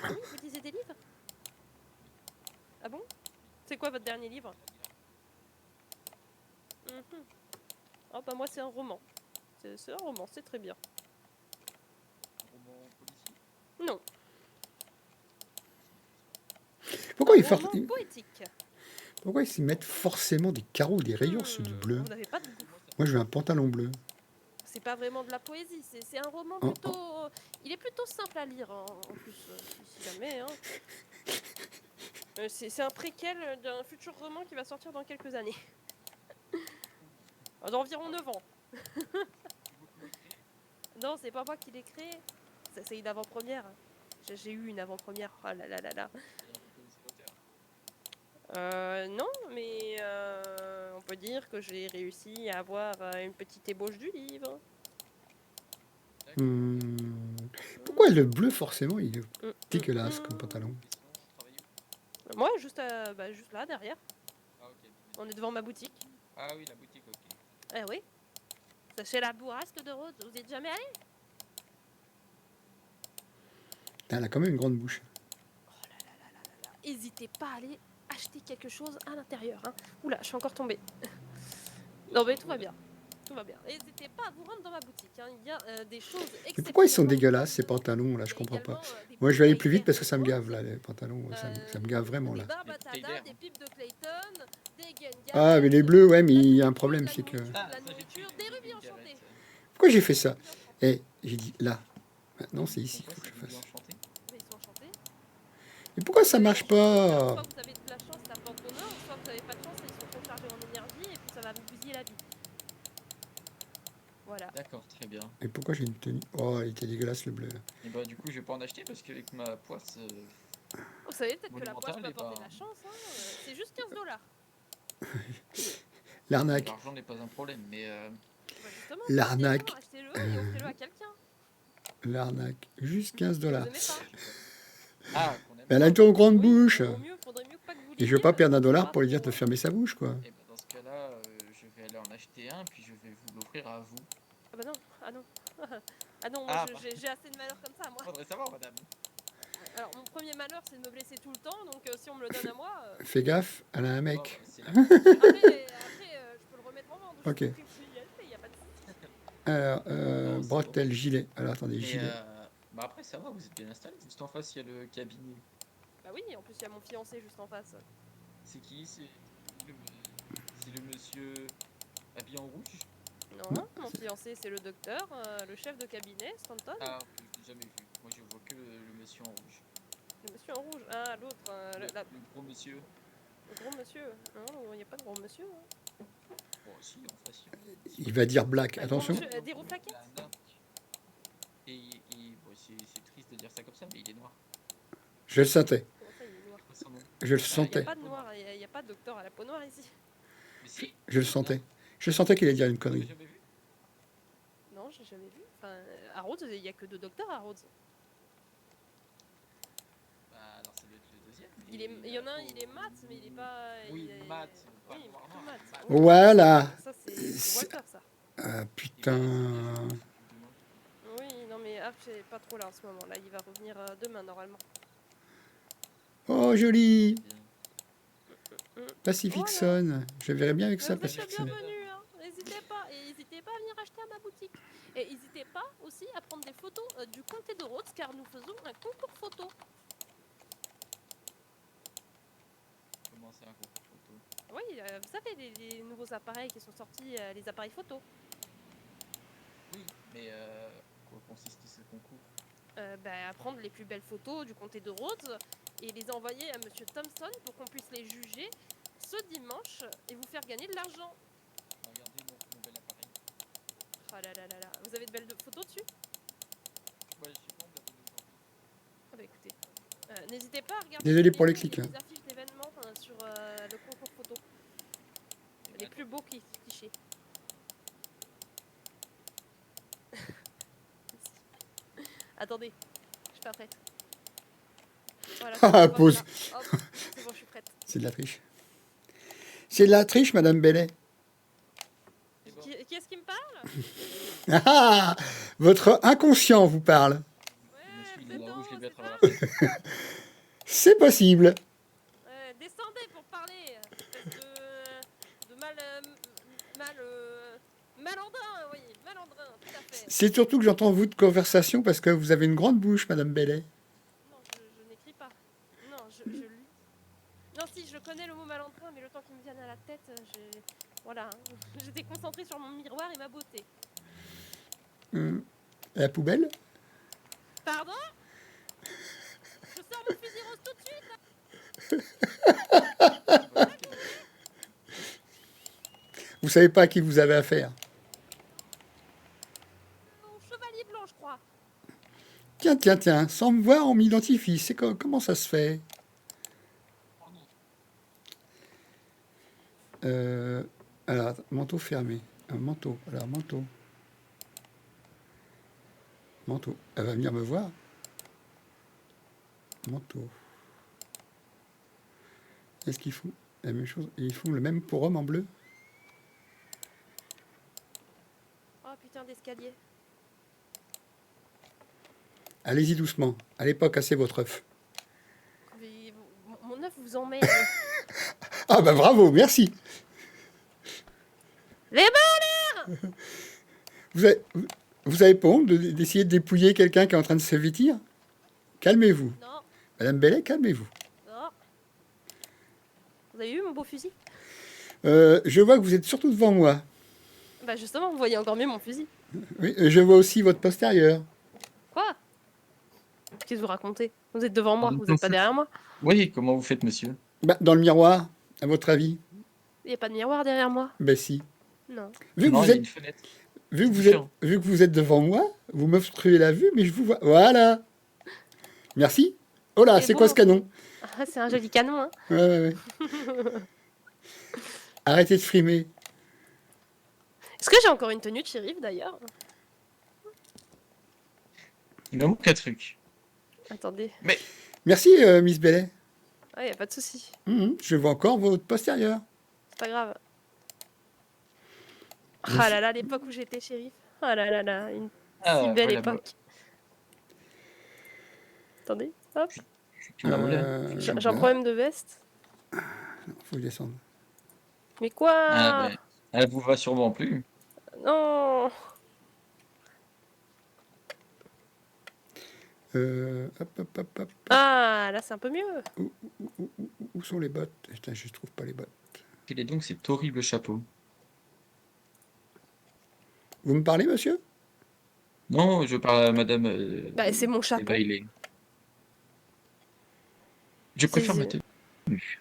Ah oui, vous lisez des livres? Ah bon? C'est quoi votre dernier livre? Mhm. Oh bah moi c'est un roman. C'est un roman, c'est très bien. Un roman policier. Non, Pourquoi ils, un for- roman poétique. pourquoi ils s'y mettent forcément des carreaux, des rayures sur du bleu? Vous n'avez pas de goût. Moi, je veux un pantalon bleu. C'est pas vraiment de la poésie, c'est un roman Oh, plutôt... Il est plutôt simple à lire en plus, si jamais. Hein. C'est un préquel d'un futur roman qui va sortir dans quelques années. D'environ 9 ans. Non, c'est pas moi qui l'ai créé. C'est une avant-première. J'ai eu une avant-première. Oh là là là là. Non, mais on peut dire que j'ai réussi à avoir une petite ébauche du livre. Hmm. Pourquoi le bleu, forcément, il est dégueulasse comme pantalon? Moi, juste là, derrière. Ah, ok. On est devant ma boutique. Ah oui, la boutique, ok. Eh oui. C'est chez la bourrasque de Rhodes. Vous y êtes jamais allé? Putain, elle a quand même une grande bouche. N'hésitez pas à aller acheter quelque chose à l'intérieur. Hein. Oula, je suis encore tombée. Non mais tout va bien. Tout va bien. N'hésitez pas à vous rendre dans ma boutique. Hein. Il y a des choses exceptionnelles. Mais pourquoi ils sont dégueulasses, ces pantalons, là? Je comprends pas. Moi, je vais aller plus vite parce que ça me gave, là, les pantalons. Ça me gave vraiment, là. Des barbatada, Taylor. des pipes de Clayton, des Gengar. Ah, mais les bleus, ouais, mais il y a un problème, c'est que... Ah, La ça, j'ai nourriture, pris des une rubis galette. enchantés. Pourquoi j'ai fait ça? Eh, j'ai dit là. Maintenant, c'est ici qu'il faut que je fasse. Enchanté. Mais ils sont enchantés. Mais pourquoi ça marche Soit pas? vous avez de la chance, ça porte bonheur, soit vous n'avez pas de chance, ils sont trop chargés en énergie et puis ça va vous bousiller la vie. Voilà. D'accord, très bien. Et pourquoi j'ai une tenue? Oh, il était dégueulasse, le bleu. Et bah, du coup, je vais pas en acheter parce qu'avec ma poisse. Vous savez peut-être que la Monumental poisse peut est apporter pas- de la chance. Hein. C'est juste 15 $. L'arnaque. L'argent n'est pas un problème, mais. Bah justement, L'arnaque. achetez-le et offrez-le à quelqu'un. L'arnaque. Juste 15 Vous $. aimez pas. Ah, qu'on aime. Mais elle a une trop grande Oui, bouche. faudrait mieux pas que vous Et je veux pas l'ayez, perdre un parce que dollar c'est pour lui dire pas de fermer sa bouche, quoi. Et bah, dans ce cas-là, je vais aller en acheter un, puis je vais vous l'offrir à vous. Ah bah non, ah non. Ah non, Ah, moi bah. j'ai assez de malheur comme ça, moi. Faudrait savoir, madame. Alors mon premier malheur c'est de me blesser tout le temps, donc si on me le donne à moi... Fais gaffe, elle a un Oh, mec. c'est la- Après, je peux le remettre en vente. Ok. Je peux y a pas de souci. Alors, Non, c'est bretelle, gilet. Alors, attendez, Mais, gilet. bah après, ça va, vous êtes bien installé. Juste en face, il y a le cabinet. Bah oui, en plus il y a mon fiancé juste en face. C'est qui? C'est le monsieur habillé en rouge? Non, mon fiancé c'est le docteur, le chef de cabinet, Stanton. Ah, je l'ai jamais vu. Moi, je vois que le monsieur en rouge. Le monsieur en rouge. Ah, l'autre, Le gros monsieur. le gros monsieur. Non, il n'y a pas de gros monsieur. Hein. Bon, si, en face, il y a- Il va dire black. Bah, Attention. gros monsieur, des roues plaquettes. La nappe. Et bon, c'est triste de dire ça comme ça, mais il est noir. Je le sentais. Comment ça, il est noir? C'est son nom. Je le Il n'y a sentais. pas de noir, il n'y a pas de docteur à la peau noire ici. Mais si. Je le sentais. Je sentais qu'il allait dire une Vous l'avez connerie. jamais vu? Non, j'ai jamais vu. Enfin, à Rhodes, il n'y a que 2 docteurs à Rhodes. Bah, alors ça doit être le deuxième. Il y en a un, il est mat, mais il est pas. Oui, il est- mat, pas Oui, noir, tout noir. mat. Mat. Oui, Voilà. ça, c'est C'est- Walter, ça. Ah, Et putain. demain. Oui, non, mais Arch est pas trop là en ce moment. Là, il va revenir demain, normalement. Oh, joli. Bien. Pacific Voilà. Sun. Je verrais bien avec Mais ça, vous êtes Pacific le Sun. bienvenu, hein. N'hésitez pas. Et n'hésitez pas à venir acheter à ma boutique. Et n'hésitez pas aussi à prendre des photos du comté de Rhodes, car nous faisons un concours photo. Comment ça, un concours photo? Oui, vous savez, les nouveaux appareils qui sont sortis, les appareils photo. Oui, mais quoi consiste ce concours? À prendre les plus belles photos du comté de Rhodes et les envoyer à Monsieur Thompson pour qu'on puisse les juger ce dimanche et vous faire gagner de l'argent. Regardez mon bel appareil. Oh là là là là. Vous avez de belles photos dessus? Ouais, je sais pas, on me l'a donné aujourd'hui. Ah bah écoutez, n'hésitez pas à regarder Désolé sur pour les ligne clics, hein. les affiches d'événements sur le concours photo. Et Les ben, plus beaux clichés. Attendez, je suis pas prête. Voilà, Ah, voilà, pause. hop, c'est bon, je suis prête. C'est de la triche. C'est de la triche, Madame Bellet. c'est bon. Qui est-ce qui me parle? Ah, votre inconscient vous parle. Monsieur, il c'est est là-haut, Théo, je l'ai vu à c'est travers ça? la fenêtre. C'est possible. Descendez pour parler, espèce de malandrin, oui, malandrin, tout à fait. C'est surtout que j'entends votre conversation parce que vous avez une grande bouche, Madame Bellet. Non, je n'écris pas. Non, je lis. Non, si, je connais le mot malandrin, mais le temps qu'il me vienne à la tête, voilà, hein. J'étais concentrée sur mon miroir et ma beauté. La poubelle. Pardon? Je sors mon fusil rose tout de suite, là. Vous savez pas à qui vous avez affaire. Au chevalier blanc, je crois. Tiens, tiens, tiens. Sans me voir, on m'identifie. C'est comment ça se fait? Alors, attends, manteau fermé. Un manteau. Alors, manteau. Manteau. Elle va venir me voir. Manteau. Est-ce qu'ils font la même chose? Ils font le même pour homme en bleu? Oh putain d'escalier. Allez-y doucement. Allez pas casser votre œuf. Mais mon œuf vous emmène. Ah bah bravo, merci. Les mains! Vous avez pas honte d'essayer de dépouiller quelqu'un qui est en train de se vêtir? Calmez-vous. Non, Madame Bellet, calmez-vous. non. Vous avez vu mon beau fusil? Je vois que vous êtes surtout devant moi. Bah justement, vous voyez encore mieux mon fusil. Oui, je vois aussi votre postérieur. Quoi? Qu'est-ce que vous racontez? Vous êtes devant moi, En vous même n'êtes temps, pas derrière moi. Oui, comment vous faites, monsieur? Bah, dans le miroir, à votre avis? Il n'y a pas de miroir derrière moi. Ben si. Non. Vu que Non, vous il y a êtes, une fenêtre. vu que c'est vous êtes, différent. vu que vous êtes devant moi, vous m'obstruez la vue, mais je vous vois. Voilà. Merci. Oh là, Et c'est bon. quoi ce canon? Ah, c'est un joli canon, hein. Ouais, ouais, ouais. Arrêtez de frimer. Est-ce que j'ai encore une tenue de shérif d'ailleurs? Il me manque un truc. Attendez. Merci, Miss Bellet. Ah, y a pas de souci. Je vois encore votre postérieur. C'est pas grave. Je Ah suis- là là, l'époque où j'étais shérif. Ah là là là, une Ah, si belle voilà, époque. Attendez, hop. Tu m'as volé. J'ai un problème de veste. Faut descendre. Mais quoi? Ah, ben, elle vous va sûrement plus. Non. Hop, hop, hop, hop. Ah, là c'est un peu mieux. Où sont les bottes? Putain, je trouve pas les bottes. Quel est donc cet horrible chapeau? Vous me parlez, monsieur? Non, je parle à madame Bah, c'est mon chapeau. Bailey. Je préfère ma C'est- tenue.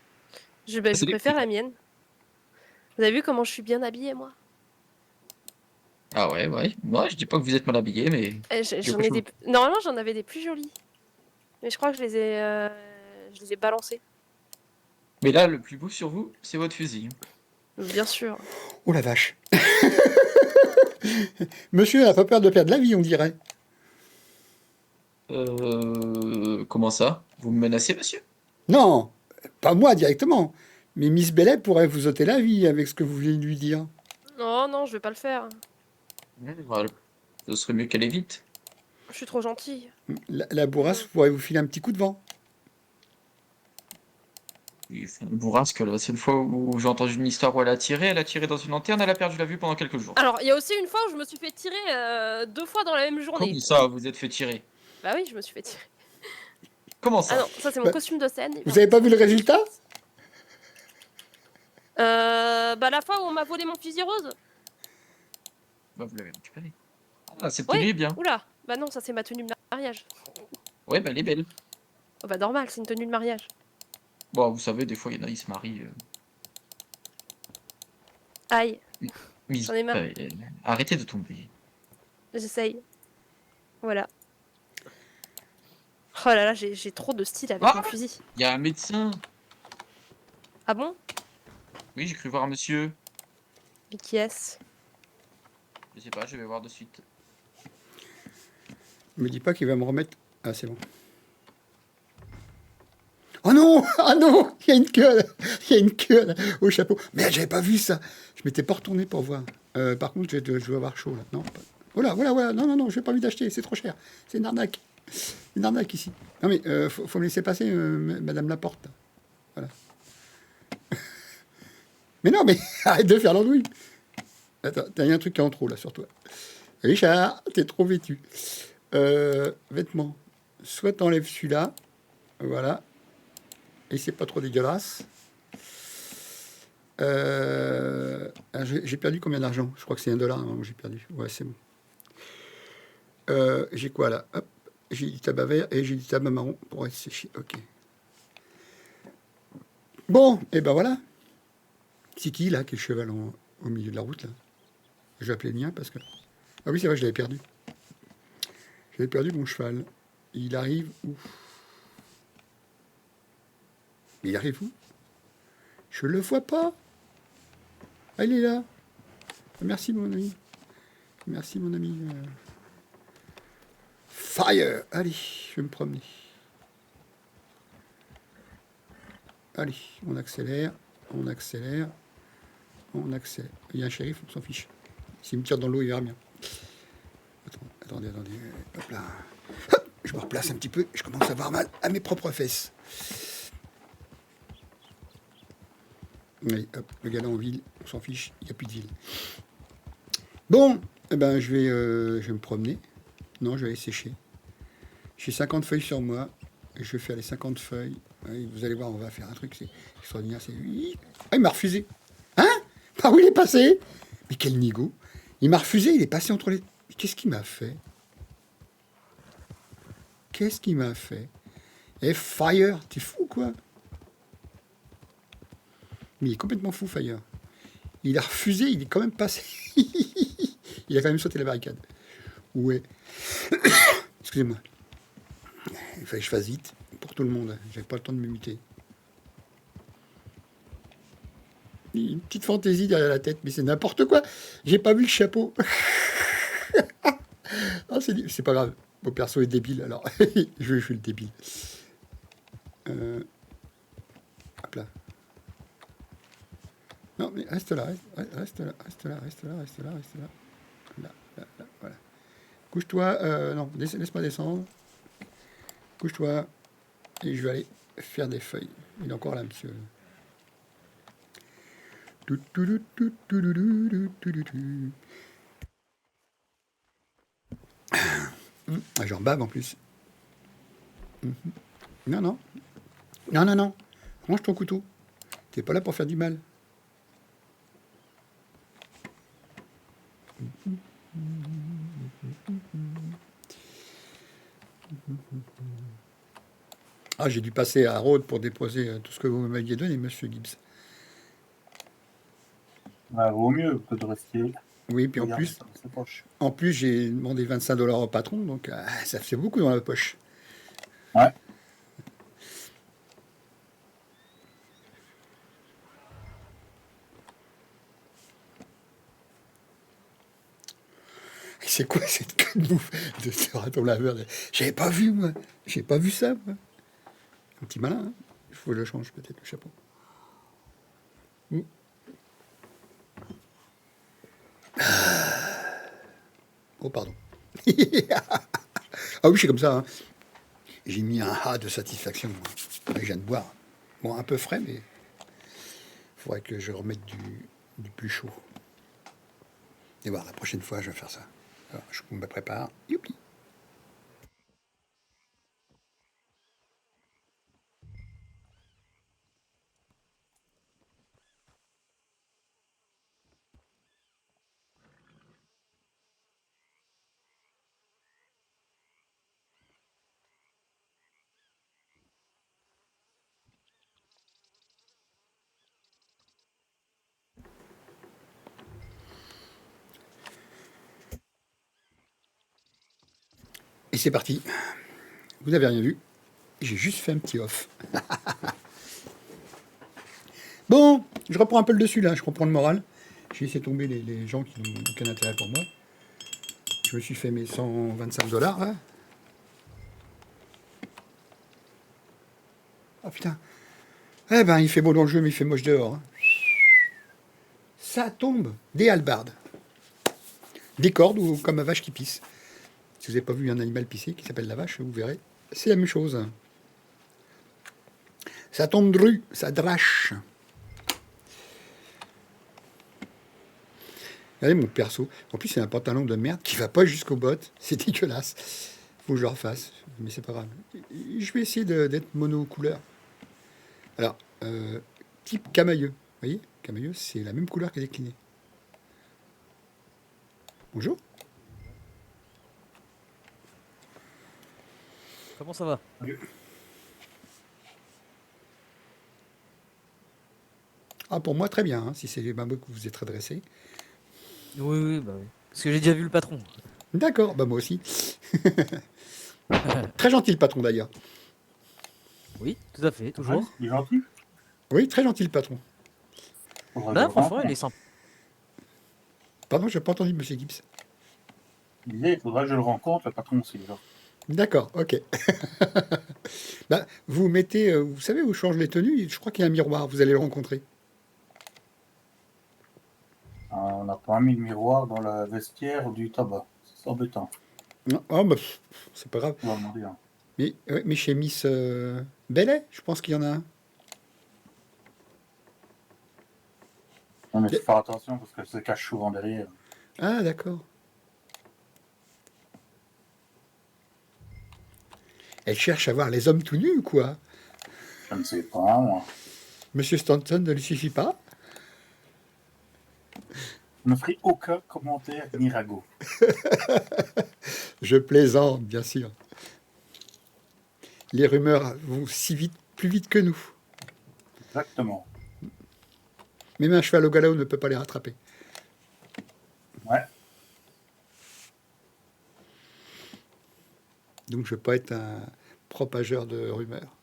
Je c'est des préfère petits. la mienne. Vous avez vu comment je suis bien habillée, moi? Ah ouais, ouais. Moi, je dis pas que vous êtes mal habillé, mais J'en ai des... Normalement, j'en avais des plus jolies. Mais je crois que je les ai balancées. mais là, le plus beau sur vous, c'est votre fusil. Bien sûr. Oh la vache. Monsieur n'a pas peur de perdre la vie, on dirait. Comment ça? Vous me menacez, monsieur? Non, Pas moi directement, mais Miss Bellet pourrait vous ôter la vie avec ce que vous venez de lui dire. Non, non, je vais pas le faire. Voilà. Ce serait mieux qu'elle évite. Je suis trop gentille. La bourrasse pourrait vous filer un petit coup de vent. Il fait une bourrasque, la seule fois où j'ai entendu une histoire où elle a tiré dans une lanterne, elle a perdu la vue pendant quelques jours. Alors, il y a aussi une fois où je me suis fait tirer 2 fois dans la même journée. Comment ça, vous êtes fait tirer? Bah oui, je me suis fait tirer. Comment Ah ça? non, ça c'est mon Bah, costume de scène. Vous avez pas vu le résultat? Bah la fois où on m'a volé mon fusil rose. Bah, vous l'avez récupéré. Ah, cette Ouais. tenue est bien. Oula. Bah non, ça c'est ma tenue de mariage. Ouais, bah, elle est belle. Oh, bah normal, c'est une tenue de mariage. Bon, vous savez, des fois, il y en a, ils se marient. Aïe, Mais j'en ai marre. arrêtez de tomber. J'essaye. Voilà. Oh là là, j'ai trop de style avec Ah mon fusil. Il y a un médecin. Ah bon? Oui, j'ai cru voir un monsieur. Mais qui est-ce? Je sais pas, je vais voir de suite. Me dis pas qu'il va me remettre. Ah, c'est bon. Oh non! Ah non! Il y a une queue! Il y a une queue là, au chapeau. Merde, j'avais pas vu ça. Je m'étais pas retourné pour voir. Par contre, je vais avoir chaud là. Non, pas... Voilà, voilà, voilà. Non, non, non, j'ai pas envie d'acheter. C'est trop cher. C'est une arnaque. Une arnaque ici. Non, mais faut me laisser passer, Madame Laporte. Voilà. Mais non, mais arrête de faire l'andouille. Attends, t'as un truc qui est en trop là sur toi. Richard, t'es trop vêtu. Vêtements. Soit t'enlèves celui-là. Voilà. Et c'est pas trop dégueulasse. J'ai perdu combien d'argent? Je crois que c'est $1 hein, que j'ai perdu. Ouais, c'est bon. J'ai quoi là? Hop. J'ai du tabac vert et j'ai du tabac marron pour être séché. Ok. Bon, et ben voilà. C'est qui là, qui est le cheval au milieu de la route là? Je vais appeler le mien parce que. Ah oui, c'est vrai, je l'avais perdu. J'avais perdu mon cheval. Il arrive où? Il arrive où? Je le vois pas. Ah, il est là. Merci, mon ami. Merci, mon ami. Fire. Allez, je vais me promener. Allez, on accélère. On accélère. On accélère. Il y a un shérif, on s'en fiche. S'il me tire dans l'eau, il verra bien. Attendez. Hop là. Hop, je me replace un petit peu. Je commence à avoir mal à mes propres fesses. Allez, hop, le gars là en ville, on s'en fiche, il n'y a plus de ville. Bon, eh ben, je vais me promener. Non, je vais aller sécher. J'ai 50 feuilles sur moi. Et je vais faire les 50 feuilles. Ouais, vous allez voir, on va faire un truc, c'est extraordinaire. Ah, il m'a refusé. Hein? Par où il est passé? Mais quel nigo! Il m'a refusé, il est passé entre les... Qu'est-ce qu'il m'a fait? Qu'est-ce qu'il m'a fait? Eh, Fire, t'es fou, quoi? Mais il est complètement fou, Fire. Il a refusé, il est quand même passé. Il a quand même sauté la barricade. Ouais. Excusez-moi. Il fallait que je fasse vite pour tout le monde. J'avais pas le temps de me muter. Une petite fantaisie derrière la tête, mais c'est n'importe quoi. J'ai pas vu le chapeau. Ah, c'est pas grave. Mon perso est débile, alors je suis le débile. Hop là. Non, mais reste là, reste là. Là, voilà. Couche-toi, non, laisse-moi descendre. Couche-toi, et je vais aller faire des feuilles. Il est encore là, monsieur. J'en bave en plus. Non. Range ton couteau. T'es pas là pour faire du mal. Ah, j'ai dû passer à Rhodes pour déposer tout ce que vous m'aviez donné, monsieur Gibbs. Bah, vaut mieux que de rester. Oui, puis en plus, j'ai demandé $25 au patron, donc ça fait beaucoup dans la poche. Ouais. C'est quoi cette queue de bouffe de ce raton laveur? J'avais pas vu, moi. J'ai pas vu ça, moi. Un petit malin, hein. Il faut que je change peut-être le chapeau. Mm. Oh, pardon. Ah oui, c'est comme ça. Hein. J'ai mis un A de satisfaction. Moi. Je viens de boire. Bon, un peu frais, mais il faudrait que je remette du plus chaud. Et voilà, la prochaine fois, je vais faire ça. Alors, je me prépare. Youpi. Et c'est parti. Vous n'avez rien vu. J'ai juste fait un petit off. Bon, je reprends un peu le dessus là, je reprends le moral. J'ai laissé tomber les gens qui n'ont aucun intérêt pour moi. Je me suis fait mes 125 $ là. Oh putain. Eh ben, il fait beau dans le jeu, mais il fait moche dehors. Hein. Ça tombe. Des hallebardes. Des cordes ou comme ma vache qui pisse. Si vous n'avez pas vu un animal pisser qui s'appelle la vache, vous verrez. C'est la même chose. Ça tombe dru, ça drache. Regardez mon perso. En plus, c'est un pantalon de merde qui va pas jusqu'aux bottes. C'est dégueulasse. Faut que je le refasse. Mais c'est pas grave. Je vais essayer d'être mono-couleur. Alors, type camailleux. Vous voyez, camailleux, c'est la même couleur qui est déclinée. Bonjour. Comment ça va? Ah, pour moi, très bien, hein, si c'est les mamans que vous êtes adressés. Oui, oui, bah oui. Parce que j'ai déjà vu le patron. D'accord, bah moi aussi. Très gentil le patron d'ailleurs. Oui, tout à fait, toujours. Il est gentil. Oui, très gentil le patron. Faudra que je Là, le franchement, rencontre. il est sympa. Pardon, je n'ai pas entendu monsieur Gibbs. Il disait, il faudra que je le rencontre, le patron aussi. Genre. D'accord, ok. Bah, vous mettez, vous savez où change les tenues, je crois qu'il y a un miroir, vous allez le rencontrer. On n'a pas mis le miroir dans la vestiaire du tabac. C'est embêtant. Non, oh, bah, c'est pas grave. On va demander un. Mais, ouais, mais chez Miss Bellet, je pense qu'il y en a un. Non, mais il faut faire attention parce qu'elle se cache souvent derrière. Ah, d'accord. Elle cherche à voir les hommes tout nus, quoi. Je ne sais pas, moi. Monsieur Stanton ne lui suffit pas. Je ne ferai aucun commentaire ni ragot. Je plaisante, bien sûr. Les rumeurs vont si vite, plus vite que nous. Exactement. Même un cheval au galop ne peut pas les rattraper. Ouais. Donc je ne veux pas être un propageur de rumeurs.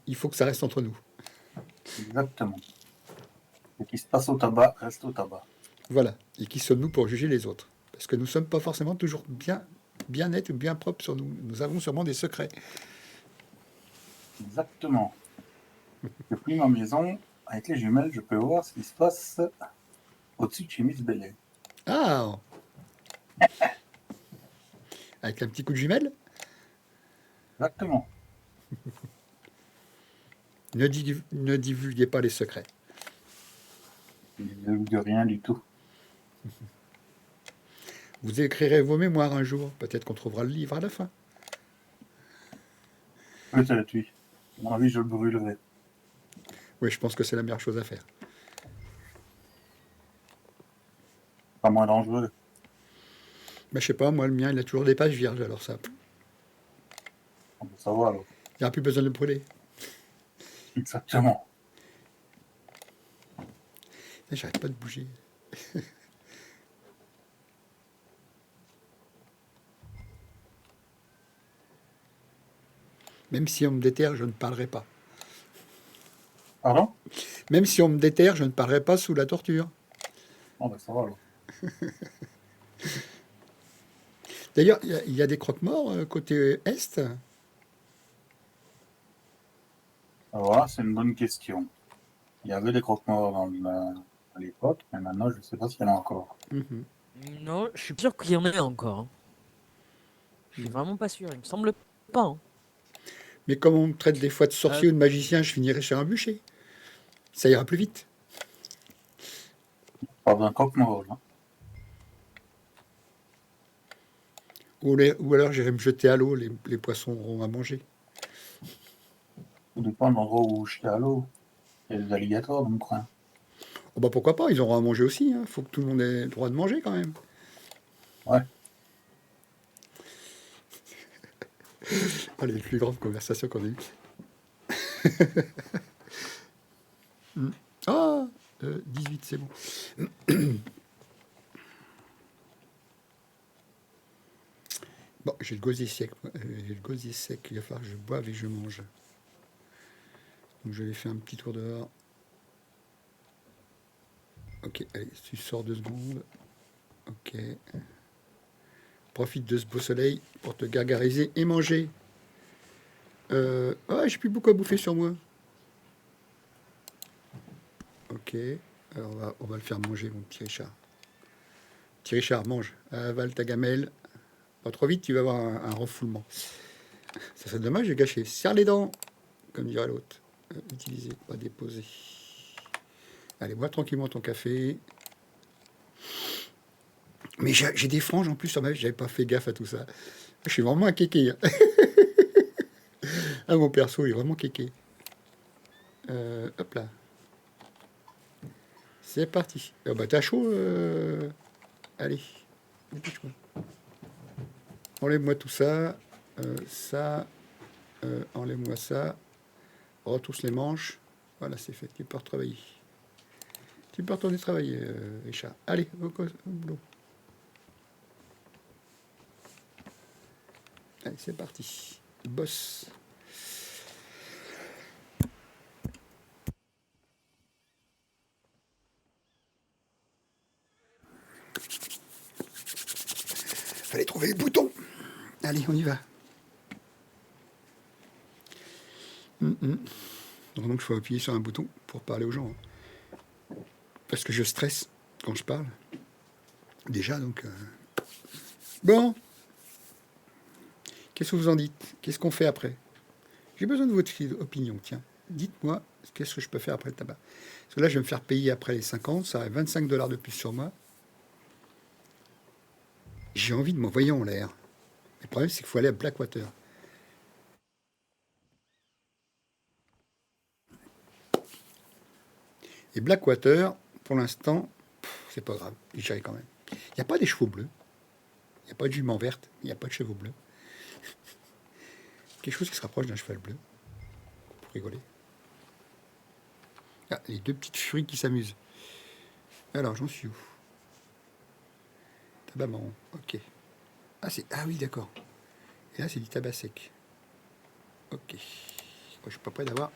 Il faut que ça reste entre nous. Exactement. Ce qui se passe au tabac reste au tabac. Voilà. Et qui sommes-nous pour juger les autres? Parce que nous ne sommes pas forcément toujours bien nets ou bien propres sur nous. Nous avons sûrement des secrets. Exactement. Depuis ma maison, avec les jumelles, je peux voir ce qui se passe au-dessus de chez Miss Bellet. Ah! Avec un petit coup de jumelle? Exactement. Ne divulguez pas les secrets. De rien du tout. Vous écrirez vos mémoires un jour. Peut-être qu'on trouvera le livre à la fin. Peut-être, oui. À mon avis, je le brûlerai. Oui, je pense que c'est la meilleure chose à faire. Pas moins dangereux. Ben, je sais pas, moi, le mien, il a toujours des pages vierges, alors ça. On peut savoir, alors. Il n'y a plus besoin de le brûler. Exactement. J'arrête pas de bouger. Même si on me déterre, je ne parlerai pas. Pardon? Même si on me déterre, je ne parlerai pas sous la torture. Oh, ben ça va, alors. D'ailleurs, il y a des croque-morts côté est. Voilà, c'est une bonne question. Il y avait des croque-morts à l'époque, mais maintenant, je ne sais pas s'il y en a encore. Mhm. Non, je suis sûr qu'il y en a encore, hein. Je suis vraiment pas sûr. Il me semble pas, hein. Mais comme on me traite des fois de sorcier ou de magicien, je finirai chez un bûcher. Ça ira plus vite. Pas d'un croque-mort, là. Ou alors j'irai me jeter à l'eau, les poissons auront à manger. Tout dépend de l'endroit où je suis à l'eau. Il y a des alligators dans mon coin. Oh bah pourquoi pas, ils auront à manger aussi. Il faut que tout le monde ait le droit de manger quand même. Ouais. Ah, les plus grandes conversations qu'on a eues. Mm. Ah 18, c'est bon. Bon, j'ai le gosier sec. J'ai le gosier sec. Il va falloir que je boive et je mange. Donc je vais faire un petit tour dehors. Ok, allez, tu sors 2 secondes. Ok. Profite de ce beau soleil pour te gargariser et manger. Ah, j'ai plus beaucoup à bouffer sur moi. Ok. Alors on va le faire manger, mon petit Richard. Petit Richard, mange. Avale ta gamelle. Pas trop vite, tu vas avoir un refoulement. Ça serait dommage de gâcher. Serre les dents, comme dirait l'autre. Utiliser, pas déposer. Allez, bois tranquillement ton café. Mais j'ai des franges en plus sur ma vie, j'avais pas fait gaffe à tout ça. Je suis vraiment un kéké. Hein. Ah, mon perso il est vraiment kéké. Hop là. C'est parti. Ah bah t'as chaud. Allez, dépêche-moi. Enlève-moi tout ça. Ça. Enlève-moi ça. Retrousse les manches. Voilà, c'est fait. Tu peux retravailler. Tu peux retourner travailler, Richard. Allez, au boulot. Allez, c'est parti. Boss. Fallait trouver le bouton. Allez, on y va. Donc, il faut appuyer sur un bouton pour parler aux gens. Parce que je stresse quand je parle. Déjà, donc... Bon. Qu'est-ce que vous en dites? Qu'est-ce qu'on fait après? J'ai besoin de votre opinion, tiens. Dites-moi, qu'est-ce que je peux faire après le tabac? Parce que là, je vais me faire payer après les 50, ça a 25 $ de plus sur moi. J'ai envie de m'envoyer en l'air. Le problème, c'est qu'il faut aller à Blackwater. Et Blackwater, pour l'instant, c'est pas grave, j'irai quand même. Il n'y a pas des chevaux bleus, il n'y a pas de jument verte, il n'y a pas de chevaux bleus. Quelque chose qui se rapproche d'un cheval bleu, pour rigoler. Ah, les deux petites furies qui s'amusent. Alors, j'en suis où? Tabac marron, ok. Ah oui, d'accord. Et là, c'est du tabac sec. Ok. Moi, je suis pas prêt d'avoir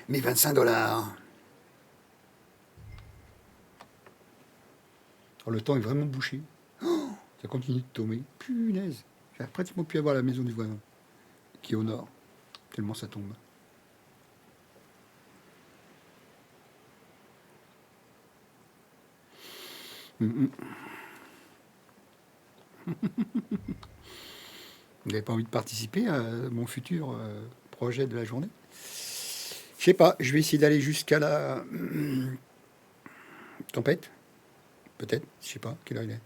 mes 25 $. Alors, le temps est vraiment bouché. Oh, ça continue de tomber. Punaise. J'ai pratiquement pu avoir la maison du voisin, qui est au nord. Tellement ça tombe. Vous n'avez pas envie de participer à mon futur projet de la journée? Je sais pas, je vais essayer d'aller jusqu'à la tempête. Peut-être, je sais pas, quelle heure il est.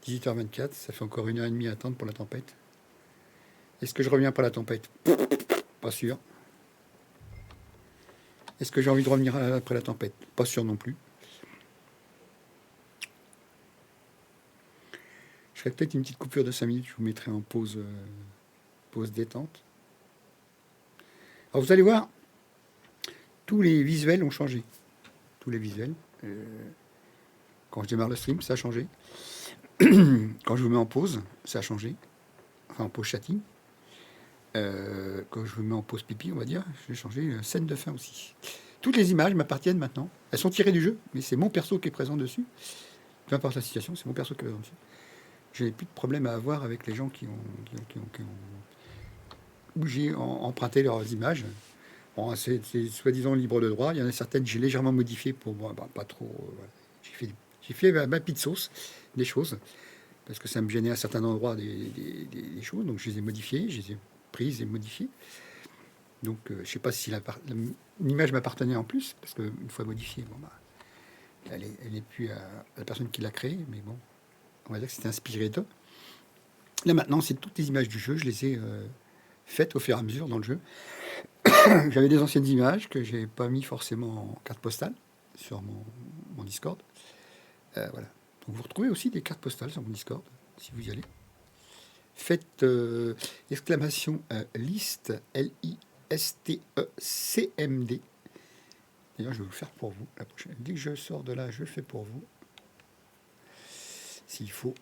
18h24, ça fait encore 1h30 à attendre pour la tempête. Est-ce que je reviens pas la tempête? Pas sûr. Est-ce que j'ai envie de revenir après la tempête? Pas sûr non plus. Je ferai peut-être une petite coupure de 5 minutes, je vous mettrai en pause, pause détente. Alors vous allez voir, tous les visuels ont changé. Tous les visuels. Quand je démarre le stream, ça a changé. Quand je vous mets en pause, ça a changé. Enfin, en pause chatting. Quand je vous mets en pause pipi, on va dire, j'ai changé scène de fin aussi. Toutes les images m'appartiennent maintenant. Elles sont tirées du jeu, mais c'est mon perso qui est présent dessus. Peu importe la situation, c'est mon perso qui est présent dessus. Je n'ai plus de problème à avoir avec les gens qui ont emprunté leurs images. Bon, c'est soi-disant libre de droit. Il y en a certaines que j'ai légèrement modifiées pour moi, pas trop. Voilà. J'ai fait ma petite sauce des choses parce que ça me gênait à certains endroits des choses. Donc je les ai modifiées, je les ai prises et modifiées. Donc je ne sais pas si l'image m'appartenait en plus parce qu'une fois modifiée, bon, bah, elle est plus à la personne qui l'a créée. Mais bon, on va dire que c'était inspiré d'eux. Là maintenant, c'est toutes les images du jeu. Je les ai faites au fur et à mesure dans le jeu. J'avais des anciennes images que j'ai pas mis forcément en carte postale sur mon Discord. Voilà. Donc vous retrouvez aussi des cartes postales sur mon Discord, si vous y allez. Faites exclamation liste, LISTECMD. D'ailleurs, je vais vous le faire pour vous la prochaine. Dès que je sors de là, je le fais pour vous. S'il faut.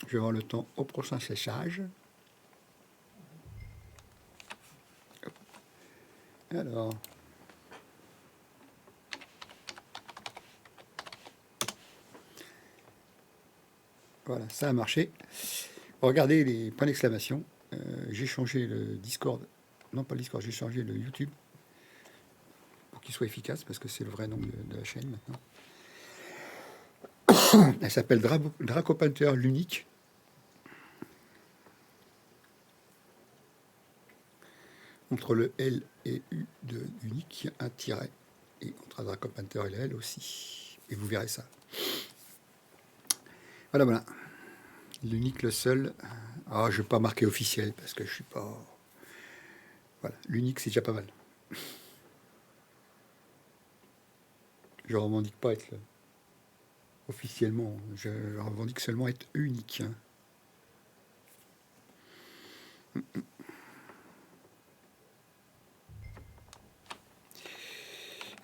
Je vais avoir le temps au prochain séchage. Alors. Voilà, ça a marché. Regardez les points d'exclamation. J'ai changé le Discord. Non, pas le Discord, j'ai changé le YouTube pour qu'il soit efficace parce que c'est le vrai nom de la chaîne maintenant. Elle s'appelle Dracopanther l'unique. Entre le L et U de unique, il y a un tiret. Et entre Dracopanther et le L aussi. Et vous verrez ça. Voilà, voilà. L'unique, le seul. Ah, je ne vais pas marquer officiel parce que je suis pas. Voilà, l'unique, c'est déjà pas mal. Je ne revendique pas être officiellement. Je revendique seulement être unique.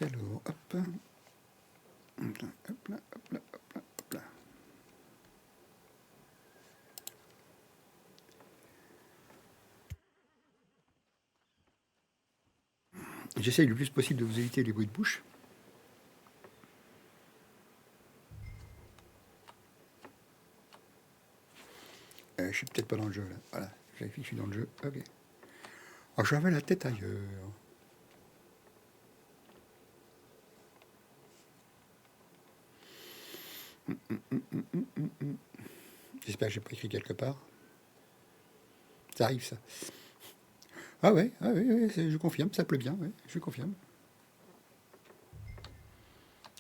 Alors, hop. Hop là, hop là, hop là, hop là. J'essaye le plus possible de vous éviter les bruits de bouche. Je suis peut-être pas dans le jeu là. Voilà, je vérifie que je suis dans le jeu. Ok. Oh, j'avais la tête ailleurs. J'espère que j'ai pas écrit quelque part. Ça arrive ça. Ah ouais, je confirme, ça pleut bien, ouais, je confirme.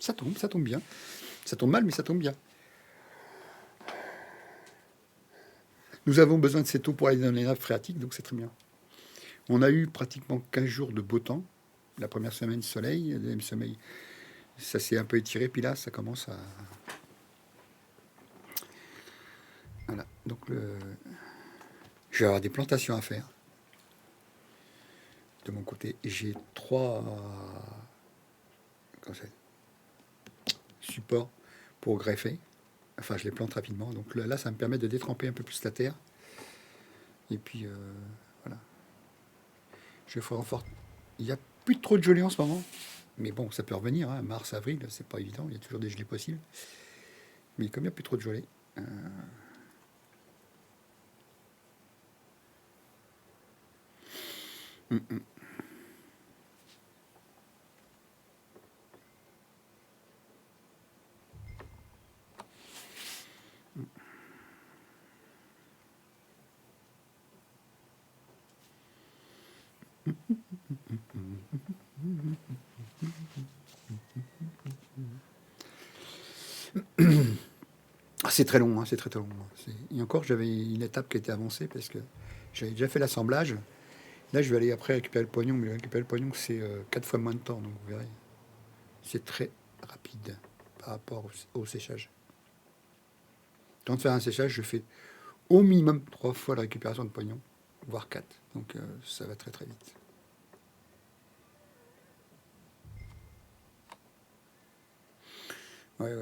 Ça tombe bien. Ça tombe mal, mais ça tombe bien. Nous avons besoin de cette eau pour aller dans les nappes phréatiques, donc c'est très bien. On a eu pratiquement 15 jours de beau temps. La première semaine, soleil. La deuxième semaine, ça s'est un peu étiré. Puis là, ça commence à... Voilà. Donc, je vais avoir des plantations à faire. De mon côté, j'ai 3 supports pour greffer. Enfin, je les plante rapidement. Donc là, ça me permet de détremper un peu plus la terre. Et puis, voilà. Je ferai en fort. Il n'y a plus trop de gelée en ce moment. Mais bon, ça peut revenir. Hein. Mars, avril, c'est pas évident. Il y a toujours des gelées possibles. Mais comme il n'y a plus trop de gelée... C'est très long, hein, c'est très long. Et encore, j'avais une étape qui était avancée parce que j'avais déjà fait l'assemblage. Là, je vais aller après récupérer le pognon, mais récupérer le pognon, c'est 4 fois moins de temps, donc vous verrez. C'est très rapide par rapport au séchage. Quand de faire un séchage, je fais au minimum 3 fois la récupération de pognon, voire 4. Donc ça va très très vite. Ouais.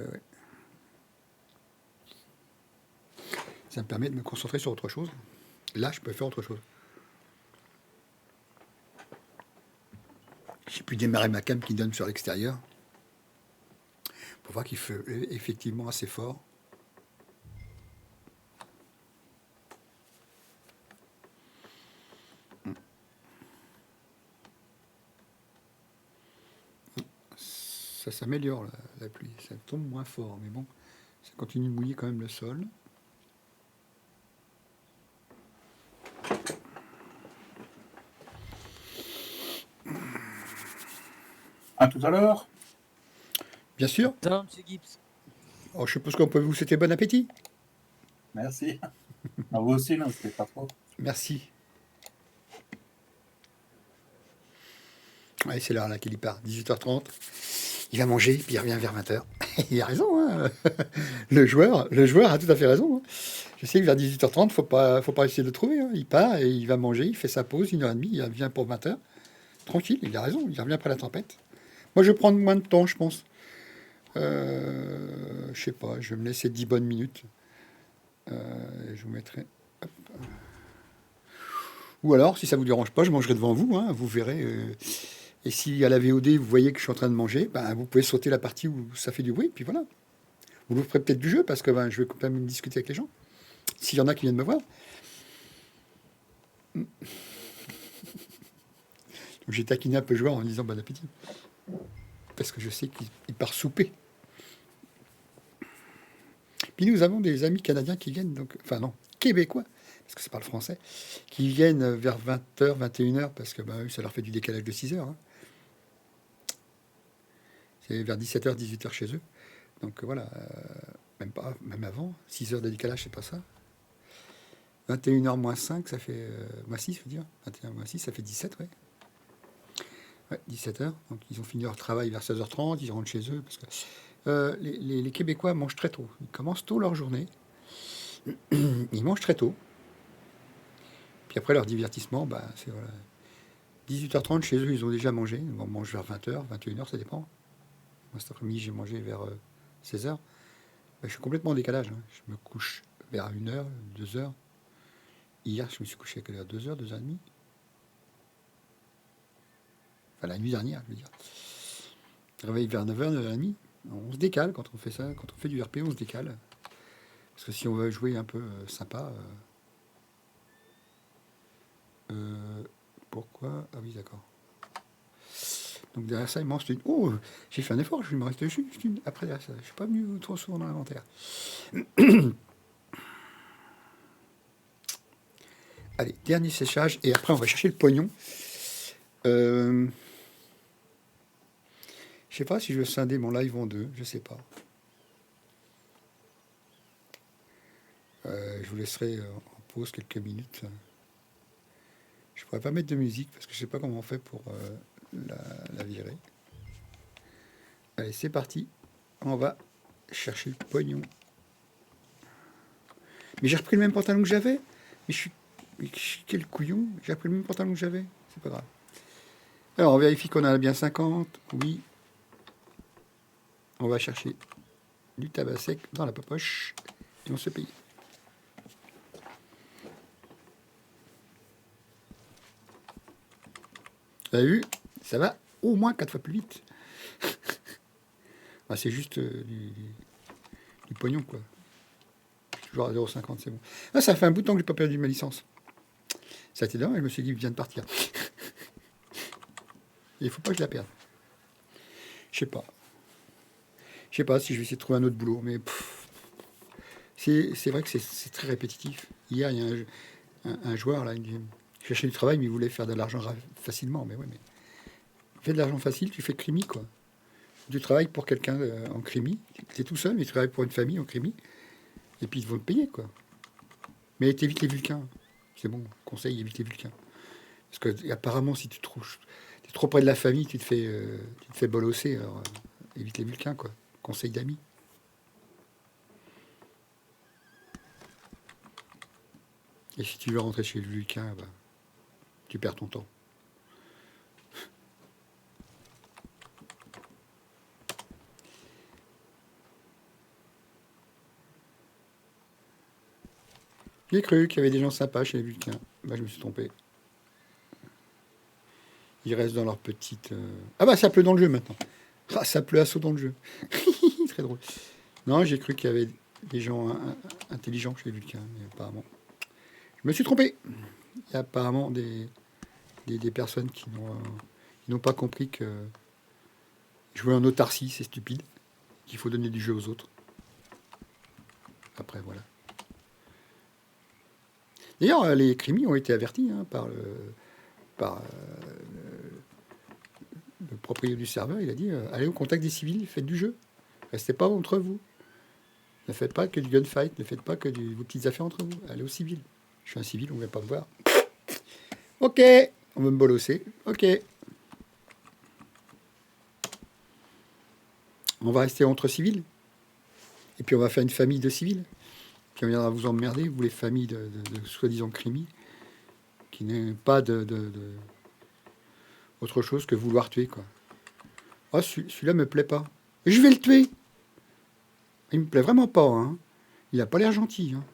Ça me permet de me concentrer sur autre chose. Là, je peux faire autre chose. J'ai pu démarrer ma cam qui donne sur l'extérieur pour voir qu'il fait effectivement assez fort. ça s'améliore, la pluie. Ça tombe moins fort, mais bon, ça continue de mouiller quand même le sol. À tout à l'heure. Bien sûr. Ça va, monsieur Gibbs? Oh, je suppose qu'on peut vous souhaiter bon appétit. Merci. À vous aussi, non, c'était pas trop. Merci. Ouais, c'est l'heure là qu'il y part, 18h30. Il va manger, puis il revient vers 20h. Il a raison, hein. Le joueur a tout à fait raison, hein. Je sais que vers 18h30, faut pas essayer de le trouver, hein. Il part et il va manger, il fait sa pause, 1h30, il revient pour 20h. Tranquille, il a raison, il revient après la tempête. Moi, je vais prendre moins de temps, je pense. Je sais pas, je vais me laisser 10 bonnes minutes. Je vous mettrai... hop. Ou alors, si ça vous dérange pas, je mangerai devant vous, hein, vous verrez. Et si à la VOD, vous voyez que je suis en train de manger, ben, vous pouvez sauter la partie où ça fait du bruit, puis voilà. Vous vous ferez peut-être du jeu, parce que ben, je vais quand même discuter avec les gens. S'il y en a qui viennent me voir. Donc j'ai taquiné un peu le joueur en disant bon appétit. Parce que je sais qu'il part souper. Puis nous avons des amis canadiens qui viennent, donc, enfin non, québécois, parce que ça parle français, qui viennent vers 20h, 21h, parce que ben, ça leur fait du décalage de 6 heures. Hein. C'est vers 17h, 18h chez eux. Donc voilà, même avant, 6 heures de décalage, c'est pas ça. 21h moins 5, ça fait... moins 6, je veux dire. 21 moins 6, ça fait 17, ouais. Ouais, 17h. Donc ils ont fini leur travail vers 16h30, ils rentrent chez eux, parce que les Québécois mangent très tôt. Ils commencent tôt leur journée. Ils mangent très tôt. Puis après, leur divertissement, bah, c'est voilà. 18h30, chez eux, ils ont déjà mangé. On mange vers 20h, 21h, ça dépend. Moi, cet après-midi, j'ai mangé vers 16h. Bah, je suis complètement en décalage. Hein. Je me couche vers 1h, 2h. Hier, je me suis couché à 2h, 2h30. Enfin, la nuit dernière, je veux dire. Réveil vers 9h, 9h30. On se décale quand on fait ça. Quand on fait du RP, on se décale. Parce que si on veut jouer un peu sympa... pourquoi? Ah oui, d'accord. Donc derrière ça, il m'en reste une. Oh, j'ai fait un effort, il me reste juste une. Après derrière ça, je ne suis pas venu trop souvent dans l'inventaire. Allez, dernier séchage, et après on va chercher le pognon. Je sais pas si je vais scinder mon live en deux, je sais pas. Je vous laisserai en pause quelques minutes. Je pourrais pas mettre de musique parce que je sais pas comment on fait pour la virer. Allez, c'est parti. On va chercher le pognon. Mais j'ai repris le même pantalon que j'avais. Mais je suis quel couillon. J'ai repris le même pantalon que j'avais. C'est pas grave. Alors, on vérifie qu'on a bien 50. Oui. On va chercher du tabac sec dans la poche. Et on se paye. Vous avez vu? Ça va au moins 4 fois plus vite. Ah, c'est juste du pognon, quoi. Toujours à 0,50, c'est bon. Ah, ça fait un bout de temps que j'ai pas perdu ma licence. Ça a été dingue, je me suis dit, il vient de partir. Il faut pas que je la perde. Je sais pas. Je sais pas si je vais essayer de trouver un autre boulot, mais c'est vrai que c'est très répétitif. Hier, il y a un joueur, là, il cherchait du travail, mais il voulait faire de l'argent facilement. Mais ouais, mais fais de l'argent facile, tu fais crimi, quoi. Tu travailles pour quelqu'un en crimi, tu es tout seul, mais tu travailles pour une famille en crimi, et puis ils vont te payer, quoi. Mais t'évites les vulcains. C'est bon, conseil, évite les vulcains. Parce que apparemment, si tu es trop près de la famille, tu te fais bolosser, alors évite les vulcains, quoi. Conseil d'amis. Et si tu veux rentrer chez le vulcain, bah, tu perds ton temps. J'ai cru qu'il y avait des gens sympas chez les Vulcains. Bah, je me suis trompé. Ils restent dans leur petite... Ah bah, ça pleut dans le jeu, maintenant. Ah, ça pleut à saut dans le jeu. Très drôle. Non, j'ai cru qu'il y avait des gens intelligents chez les Vulcains, mais apparemment... Je me suis trompé. Il y a apparemment des personnes qui n'ont pas compris que Jouer en autarcie, c'est stupide. Il faut donner du jeu aux autres. Après, voilà. D'ailleurs, les crimis ont été avertis par le propriétaire du serveur. Il a dit allez au contact des civils, faites du jeu. Restez pas entre vous. Ne faites pas que du gunfight, ne faites pas que vos petites affaires entre vous. Allez au civil. Je suis un civil, on ne va pas me voir. Ok, on veut me bolosser. Ok. On va rester entre civils. Et puis on va faire une famille de civils. Puis on viendra vous emmerder, vous les familles de soi-disant crimis, qui n'est pas autre chose que vouloir tuer, quoi. Ah, celui-là me plaît pas. Et je vais le tuer. Il me plaît vraiment pas, hein. Il a pas l'air gentil, hein.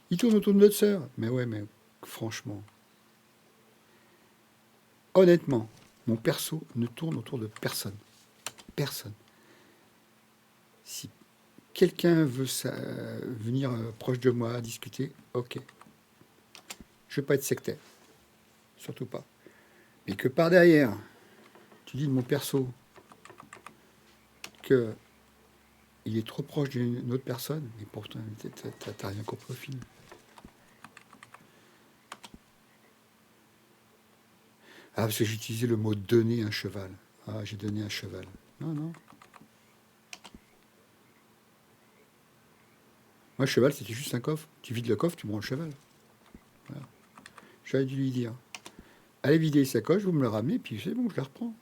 Il tourne autour de notre sœur. Mais ouais, mais franchement. Honnêtement, mon perso ne tourne autour de personne. Personne. Si quelqu'un veut venir proche de moi, discuter, ok. Je ne veux pas être sectaire. Surtout pas. Mais que par derrière, tu dis de mon perso que il est trop proche d'une autre personne, mais pourtant, t'as rien compris au film. Ah, parce que j'ai utilisé le mot donner un cheval. Ah, j'ai donné un cheval. Non, non. Moi, le cheval, c'était juste un coffre. Tu vides le coffre, tu prends le cheval. Voilà. J'aurais dû lui dire allez vider sa coche, vous me le ramenez, puis c'est bon, je la reprends.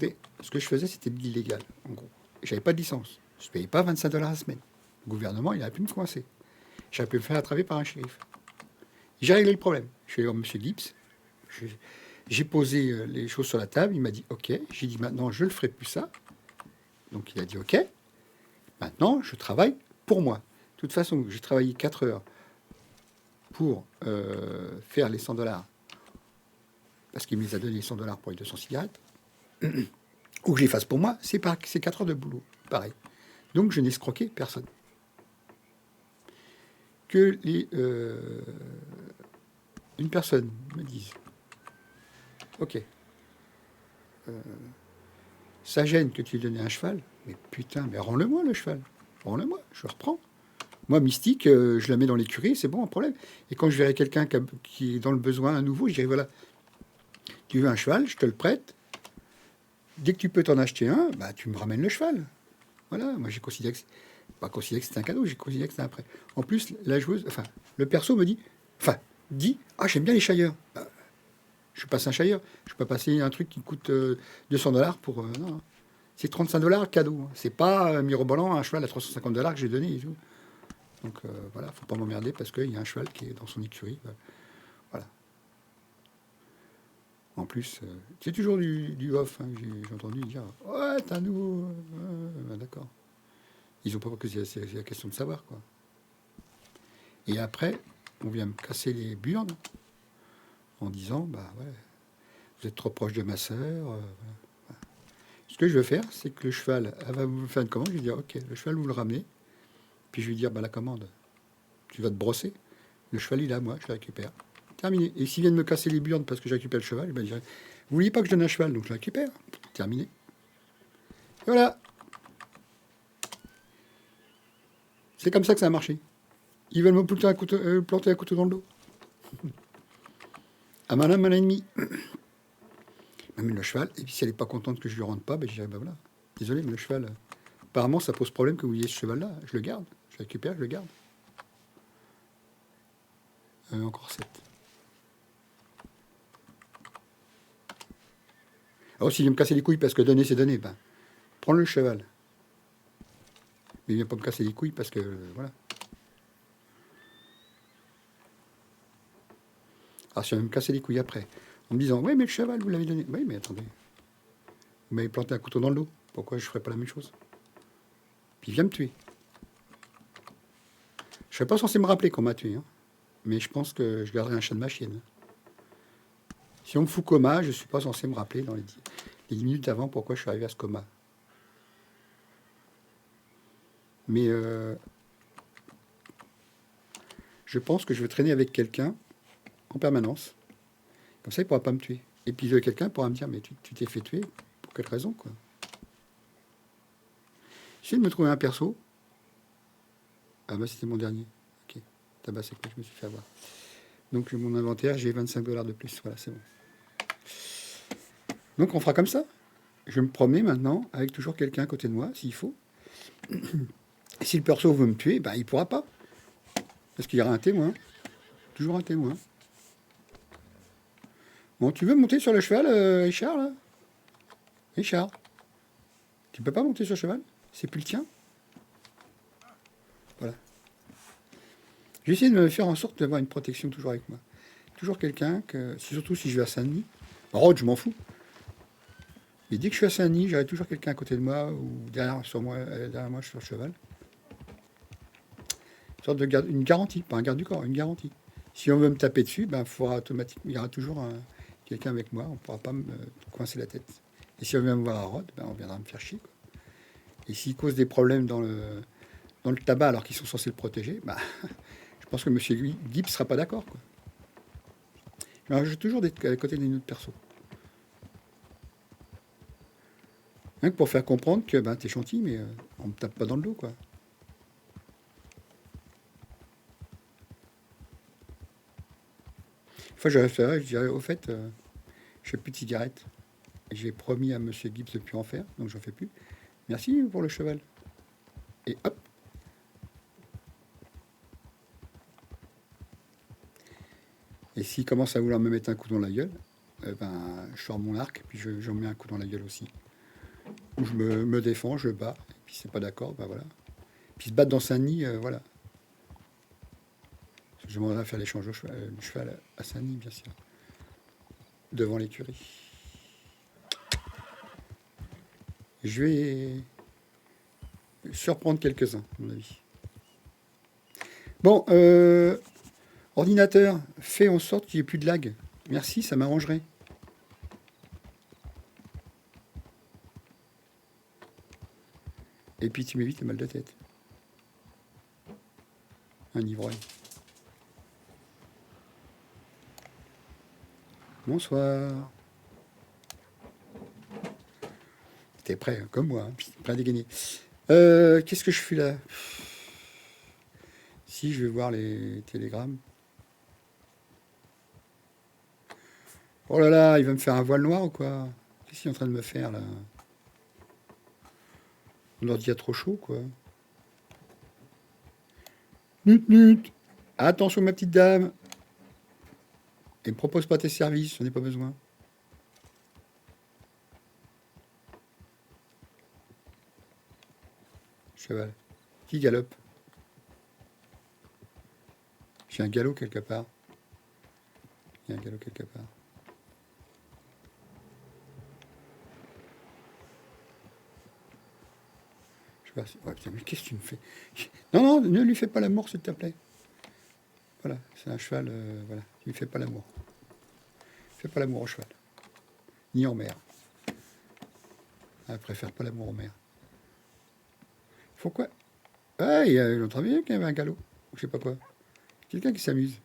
Mais ce que je faisais, c'était de l'illégal, en gros. J'avais pas de licence. Je ne payais pas 25 $ la semaine. Le gouvernement, il aurait pu me coincer. J'aurais pu me faire attraper par un shérif. J'ai réglé le problème. Je suis allé voir M. Gibbs. J'ai posé les choses sur la table. Il m'a dit OK. J'ai dit maintenant, je ne le ferai plus ça. Donc il a dit OK. Maintenant, je travaille pour moi. De toute façon, j'ai travaillé 4 heures pour faire les 100 $, parce qu'il me les a donné 100 $ pour les 200 cigarettes, ou que je les fasse pour moi, c'est 4 heures de boulot, pareil. Donc je n'escroquais personne. Que une personne me dise OK, ça gêne que tu lui donnes un cheval, mais putain, mais rends-le-moi le cheval, rends-le-moi, je le reprends. Moi, Mystique, je la mets dans l'écurie, c'est bon, un problème. Et quand je verrai quelqu'un qui est dans le besoin à nouveau, je dirai voilà, tu veux un cheval, je te le prête. Dès que tu peux t'en acheter un, bah, tu me ramènes le cheval. Voilà, moi j'ai considéré que c'était un cadeau, j'ai considéré que c'était un prêt. En plus, la joueuse, enfin, le perso me dit ah, j'aime bien les chailleurs. Bah, je passe un chailleur, je peux passer un truc qui coûte 200 $ pour. Non, c'est 35 $ cadeau. C'est pas mirobolant un cheval à 350 $ que j'ai donné et tout. Donc voilà, faut pas m'emmerder parce qu'il y a un cheval qui est dans son écurie. Voilà. En plus, c'est toujours du off. Hein, j'ai entendu dire ouais, t'as un nouveau. D'accord. Ils ont pas que c'est la question de savoir, quoi. Et après, on vient me casser les burnes en disant bah ouais, vous êtes trop proche de ma sœur. Voilà. Ce que je veux faire, c'est que le cheval, elle va vous faire une commande. Je vais dire ok, le cheval, vous le ramenez. Puis je vais dire bah la commande, tu vas te brosser. Le cheval, il est à moi, je le récupère. Terminé. Et s'ils viennent me casser les burnes parce que je récupère le cheval, je vais dire vous vouliez pas que je donne un cheval, donc je le récupère. Terminé. Et voilà. C'est comme ça que ça a marché. Ils veulent me planter un couteau dans le dos. À malin, malin ennemi. Même le cheval, et puis si elle n'est pas contente que je lui rende pas, ben je dirais, ben voilà, désolé, mais le cheval, apparemment ça pose problème que vous ayez ce cheval-là, je le garde, je le récupère, je le garde. Encore 7. Alors s'il vient me casser les couilles parce que donner c'est donner, ben, prends le cheval. Mais il vient pas me casser les couilles parce que, voilà. Alors si on va me casser les couilles après, en me disant, oui mais le cheval, vous l'avez donné. Oui mais attendez, vous m'avez planté un couteau dans le dos, pourquoi je ne ferais pas la même chose? Puis il vient me tuer. Je ne serais pas censé me rappeler qu'on m'a tué, hein. Mais je pense que je garderai un chat de ma chienne. Si on me fout coma, je ne suis pas censé me rappeler dans les 10 minutes avant pourquoi je suis arrivé à ce coma. Mais je pense que je vais traîner avec quelqu'un en permanence Comme ça, il ne pourra pas me tuer. Et puis quelqu'un pourra me dire, mais tu t'es fait tuer, pour quelle raison, quoi. J'essaie de me trouver un perso. Ah bah c'était mon dernier. Ok. Tabac c'est quoi, je me suis fait avoir. Donc mon inventaire, j'ai 25 $ de plus. Voilà, c'est bon. Donc on fera comme ça. Je vais me promener maintenant avec toujours quelqu'un à côté de moi, s'il faut. Et si le perso veut me tuer, ben, il ne pourra pas. Parce qu'il y aura un témoin. Toujours un témoin. Bon, tu veux monter sur le cheval, Richard, là? Richard, tu peux pas monter sur le cheval? C'est plus le tien? Voilà. Je vais essayer de me faire en sorte d'avoir une protection toujours avec moi. Toujours quelqu'un que, surtout si je vais à Saint-Denis. Rhodes, je m'en fous. Et dès que je suis à Saint-Denis, j'aurai toujours quelqu'un à côté de moi ou derrière moi, je suis sur le cheval. Une sorte de une garantie, pas un garde du corps, une garantie. Si on veut me taper dessus, ben, automatiquement, il y aura toujours quelqu'un avec moi, on ne pourra pas me coincer la tête. Et si on vient me voir à Rhodes, ben, on viendra me faire chier, quoi. Et s'il cause des problèmes dans le tabac alors qu'ils sont censés le protéger, ben, je pense que M. Gibbs ne sera pas d'accord, quoi. Alors, je vais toujours être à côté d'une autre personne. Rien que pour faire comprendre que ben, t'es gentil, mais on me tape pas dans le dos, quoi. Une fois, je dirais, au fait, je fais plus de cigarettes. J'ai promis à M. Gibbs de plus en faire, donc j'en fais plus. Merci pour le cheval. Et hop. Et s'il commence à vouloir me mettre un coup dans la gueule, ben, je sors mon arc, puis j'en mets un coup dans la gueule aussi. Ou je me défends, je bats, et puis c'est pas d'accord, ben voilà. Puis se battre dans Saint-Denis, voilà. Je demanderai à faire l'échange du cheval à Saint-Denis, bien sûr. Devant l'écurie. Je vais surprendre quelques-uns, à mon avis. Bon, ordinateur, fais en sorte qu'il n'y ait plus de lag. Merci, ça m'arrangerait. Et puis tu m'évites le mal de tête. Un ivrogne. Bonsoir. T'es prêt, hein, comme moi, hein, plein dégainé. Qu'est-ce que je fais là? Si, je vais voir les télégrammes. Oh là là, il va me faire un voile noir ou quoi? Qu'est-ce qu'il est en train de me faire là? Mon ordi a trop chaud, quoi. Nut, nut. Attention, ma petite dame. Et me propose pas tes services, j'en ai pas besoin. Cheval. Qui galope? J'ai un galop quelque part. Il y a un galop quelque part. Je sais pas si... Ouais, putain, mais qu'est-ce que tu me fais? Non, non, ne lui fais pas l'amour, s'il te plaît. Voilà, c'est un cheval, voilà. Tu lui fais pas l'amour. Fais pas l'amour au cheval. Ni en mer. Elle préfère pas l'amour en mer. Pourquoi? Ah, il entend bien qu'il y avait un galop. Je sais pas quoi. Quelqu'un qui s'amuse.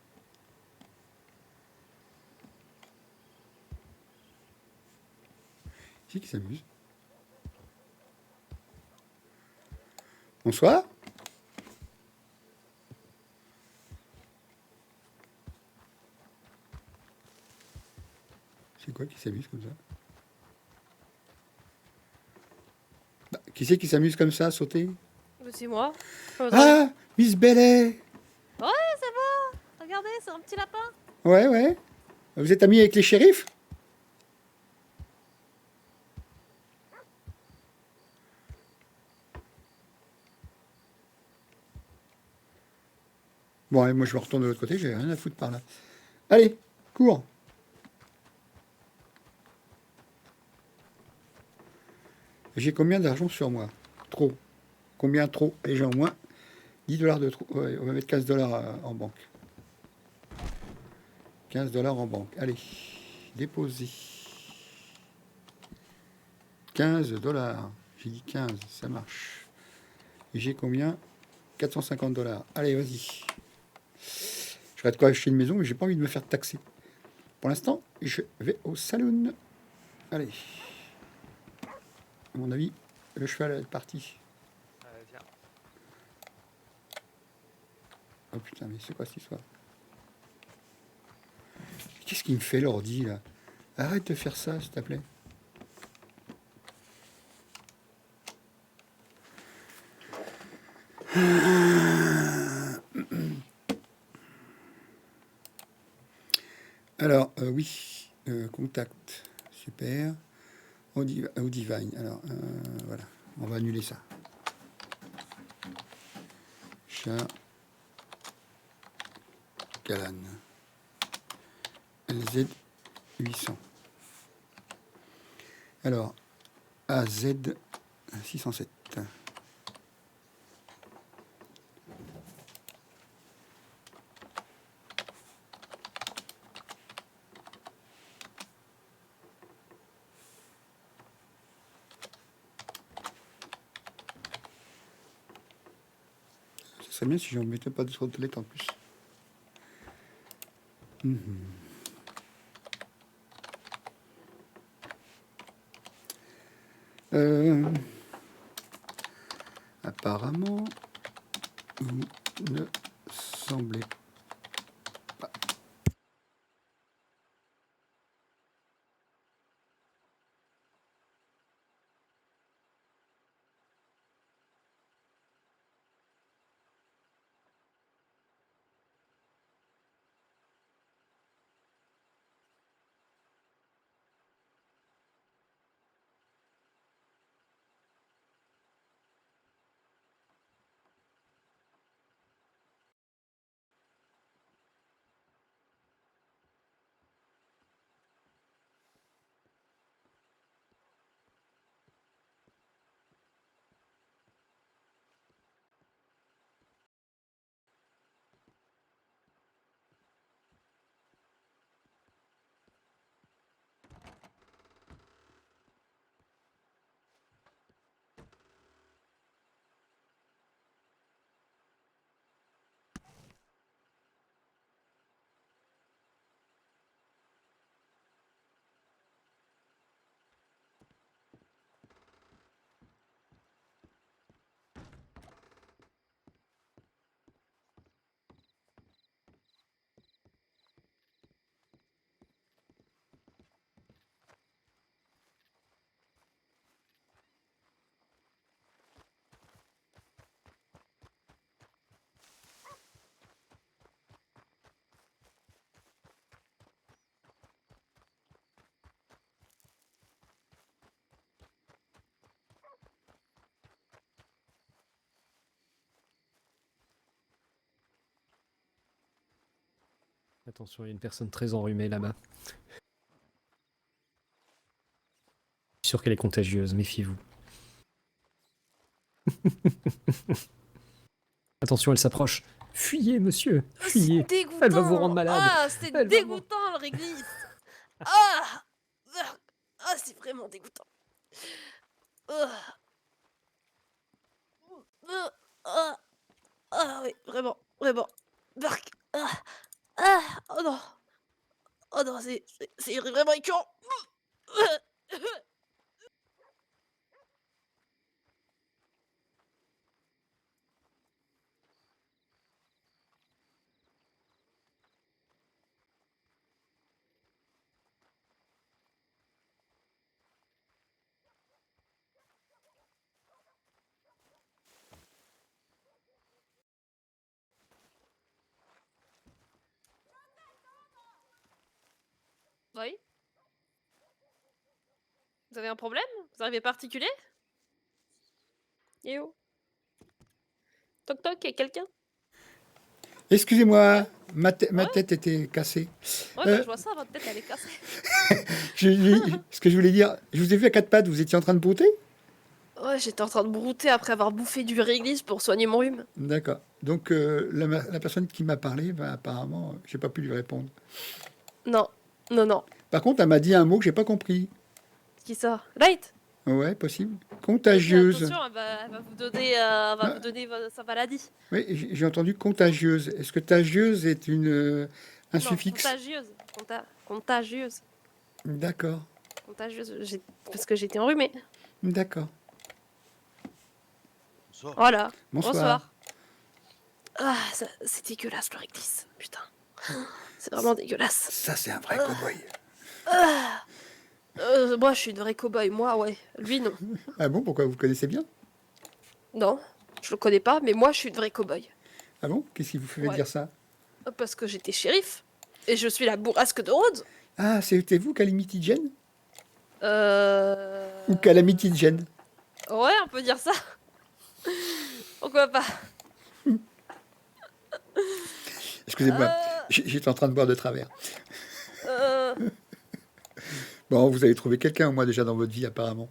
Qui s'amuse? Bonsoir. C'est quoi qui s'amuse comme ça? Bah, qui c'est qui s'amuse comme ça, à sauter? C'est moi. Ah, Miss Bellet. Ouais, c'est bon. Regardez, c'est un petit lapin. Ouais, ouais. Vous êtes amis avec les shérifs? Bon, allez, moi je me retourne de l'autre côté, j'ai rien à foutre par là. Allez, cours. J'ai combien d'argent sur moi? Trop. Combien trop? Et j'ai au moins 10 $ de trop. Ouais, on va mettre 15 $ en banque. 15 $ en banque. Allez, déposer. 15 $. J'ai dit 15, ça marche. Et j'ai combien? 450 $. Allez, vas-y. J'aurais de quoi acheter une maison, mais j'ai pas envie de me faire taxer. Pour l'instant, je vais au saloon. Allez. À mon avis, le cheval est parti. Viens. Oh putain, mais c'est quoi cette histoire? Qu'est-ce qu'il me fait l'ordi là? Arrête de faire ça, s'il te plaît. Alors, oui, contact, super. Audivine, alors, voilà, on va annuler ça. Chat, Galan, LZ 800. Alors, AZ 607. Ce serait bien si j'en mettais pas de lettres en plus. Apparemment, vous ne semblez pas. Attention, il y a une personne très enrhumée là-bas. Je suis sûr qu'elle est contagieuse, méfiez-vous. Attention, elle s'approche. Fuyez, monsieur, fuyez. C'est dégoûtant. Elle va vous rendre malade. Ah, c'est Elle va dégoûtant, le réglisse. Ah, ah, c'est vraiment dégoûtant. Ah, ah, ah, oui, vraiment, vraiment. Bark. Ah, ah, oh non, c'est vraiment écœurant. Oui. Vous avez un problème? Vous arrivez pas à articuler? Eh oh. Toc toc, y'a quelqu'un? Excusez-moi, ma Ouais. tête était cassée. Ouais, Euh, bah, je vois ça, votre tête elle est cassée. Ce que je voulais dire, je vous ai vu à quatre pattes, vous étiez en train de brouter? Ouais, j'étais en train de brouter après avoir bouffé du réglisse pour soigner mon rhume. D'accord. Donc la personne qui m'a parlé, ben, apparemment, j'ai pas pu lui répondre. Non, non, non. Par contre, elle m'a dit un mot que j'ai pas compris. Qui ça? Light? Ouais, possible. Mais Contagieuse. attention, elle va vous donner, Ah. vous donner sa maladie. Oui, j'ai entendu contagieuse. Est-ce que tagieuse est un Non, suffixe? contagieuse. Contagieuse. D'accord, Contagieuse. Parce que j'étais enrhumée. d'accord. Bonsoir. Voilà. Bonsoir. Ah, c'est dégueulasse le rectis. Putain. C'est vraiment dégueulasse. Ça, c'est un vrai cow-boy. Moi, je suis une vraie cow-boy. Moi, ouais. Lui, non. Ah bon, pourquoi vous connaissez bien? Non, je le connais pas, mais moi, je suis une vraie cow-boy. Ah bon? Qu'est-ce qui vous fait Ouais. dire ça? Parce que j'étais shérif. Et je suis la bourrasque de Rhodes. Ah, c'était vous, Calamity Jane? Euh... Ou Calamity Jane? Ouais, on peut dire ça. Pourquoi pas? Excusez-moi, j'étais en train de boire de travers. Euh... Bon, vous avez trouvé quelqu'un, au moins, déjà dans votre vie, apparemment.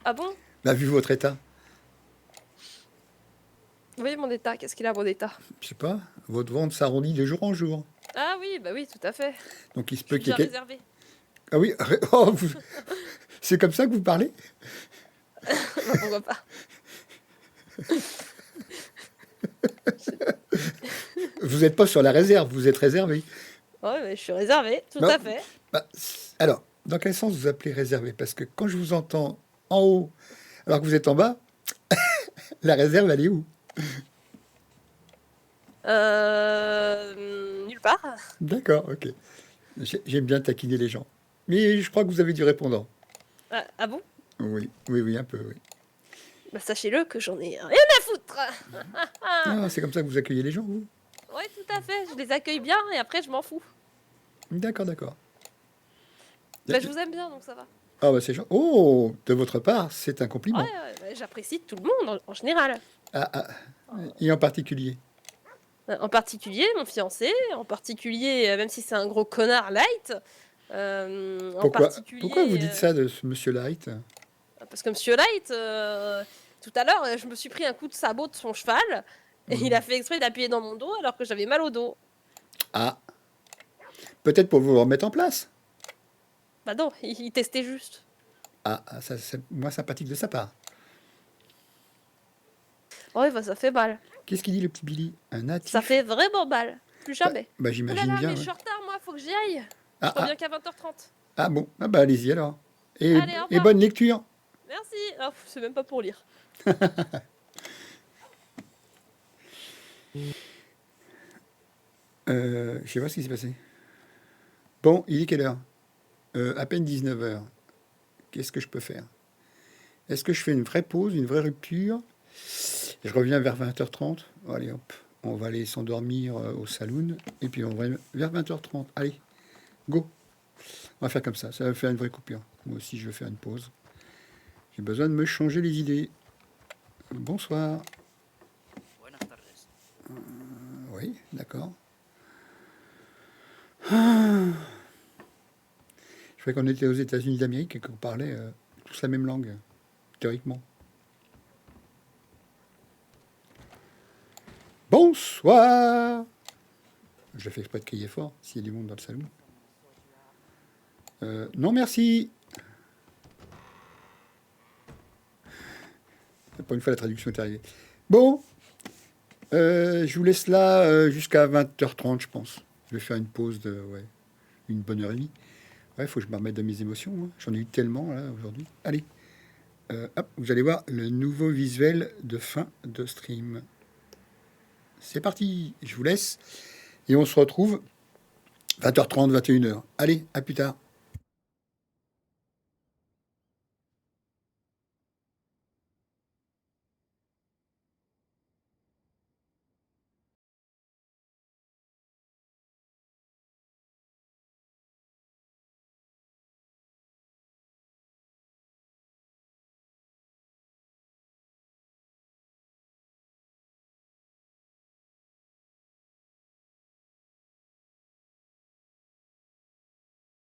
Ah bon? Bah, vu votre état, Oui, mon état. Qu'est-ce qu'il a, mon état? je sais pas, votre ventre s'arrondit de jour en jour. Ah oui, bah oui, tout à fait. Donc, il se Je peut suis qu'il y bien ait... réservé. Ah oui, oh, c'est comme ça que vous parlez? Bah, pourquoi pas? Vous n'êtes pas sur la réserve, vous êtes réservé. Ouais, mais je suis réservé, tout Non. à fait. Bah, alors, dans quel sens vous appelez réservé? Parce que quand je vous entends en haut, alors que vous êtes en bas, la réserve, elle est où? Nulle part. D'accord, ok. J'aime bien taquiner les gens. Mais je crois que vous avez du répondant. Ah bon? Oui, oui, oui, un peu, oui. Bah sachez-le que j'en ai rien à foutre. Ah, c'est comme ça que vous accueillez les gens, vous? Ouais, tout à fait. Je les accueille bien et après je m'en fous. D'accord, d'accord. Bah je vous aime bien, donc ça va. Ah, bah c'est gentil. Oh, de votre part, c'est un compliment. Ouais, bah, j'apprécie tout le monde en général. Ah, ah, et en particulier. En particulier mon fiancé, en particulier, même si c'est un gros connard light. En particulier, Pourquoi vous dites ça de ce monsieur Light? Parce que Monsieur Light, tout à l'heure, je me suis pris un coup de sabot de son cheval et il a fait exprès d'appuyer dans mon dos alors que j'avais mal au dos. Ah, peut-être pour vous remettre en place. Bah non, il testait juste. Ah, ça, c'est moins sympathique de sa part. Ouais, bah ça fait mal. Qu'est-ce qu'il dit, le petit Billy? Un natif? Ça fait vraiment mal. Plus jamais. Bah, Oh là j'imagine là, bien. mais Ouais. je suis en retard, moi, faut que j'y aille. Ah, Je reviens qu'à 20h30. ah bon, ah bah allez-y alors. Et, Allez, au et revoir. bonne lecture. Merci. Oh, c'est même pas pour lire. Je sais pas ce qui s'est passé. Bon, il est quelle heure? À peine 19h. Qu'est-ce que je peux faire? Est-ce que je fais une vraie pause, une vraie rupture? Je reviens vers 20h30. Allez hop, on va aller s'endormir au saloon. Et puis on va vers 20h30. Allez, go. On va faire comme ça va faire une vraie coupure. Moi aussi, je vais faire une pause. J'ai besoin de me changer les idées. Bonsoir. Oui, d'accord. Je croyais qu'on était aux États-Unis d'Amérique et qu'on parlait tous la même langue, théoriquement. Bonsoir. Je le fais exprès de crier fort, s'il y a du monde dans le salon. Non, merci. Pour une fois, la traduction est arrivée. Bon, je vous laisse là jusqu'à 20h30, je pense. Je vais faire une pause de une bonne heure et demie. Ouais, il faut que je me remette de mes émotions. Hein. J'en ai eu tellement là aujourd'hui. Allez, hop, vous allez voir le nouveau visuel de fin de stream. C'est parti, je vous laisse. Et on se retrouve 20h30, 21h. Allez, à plus tard.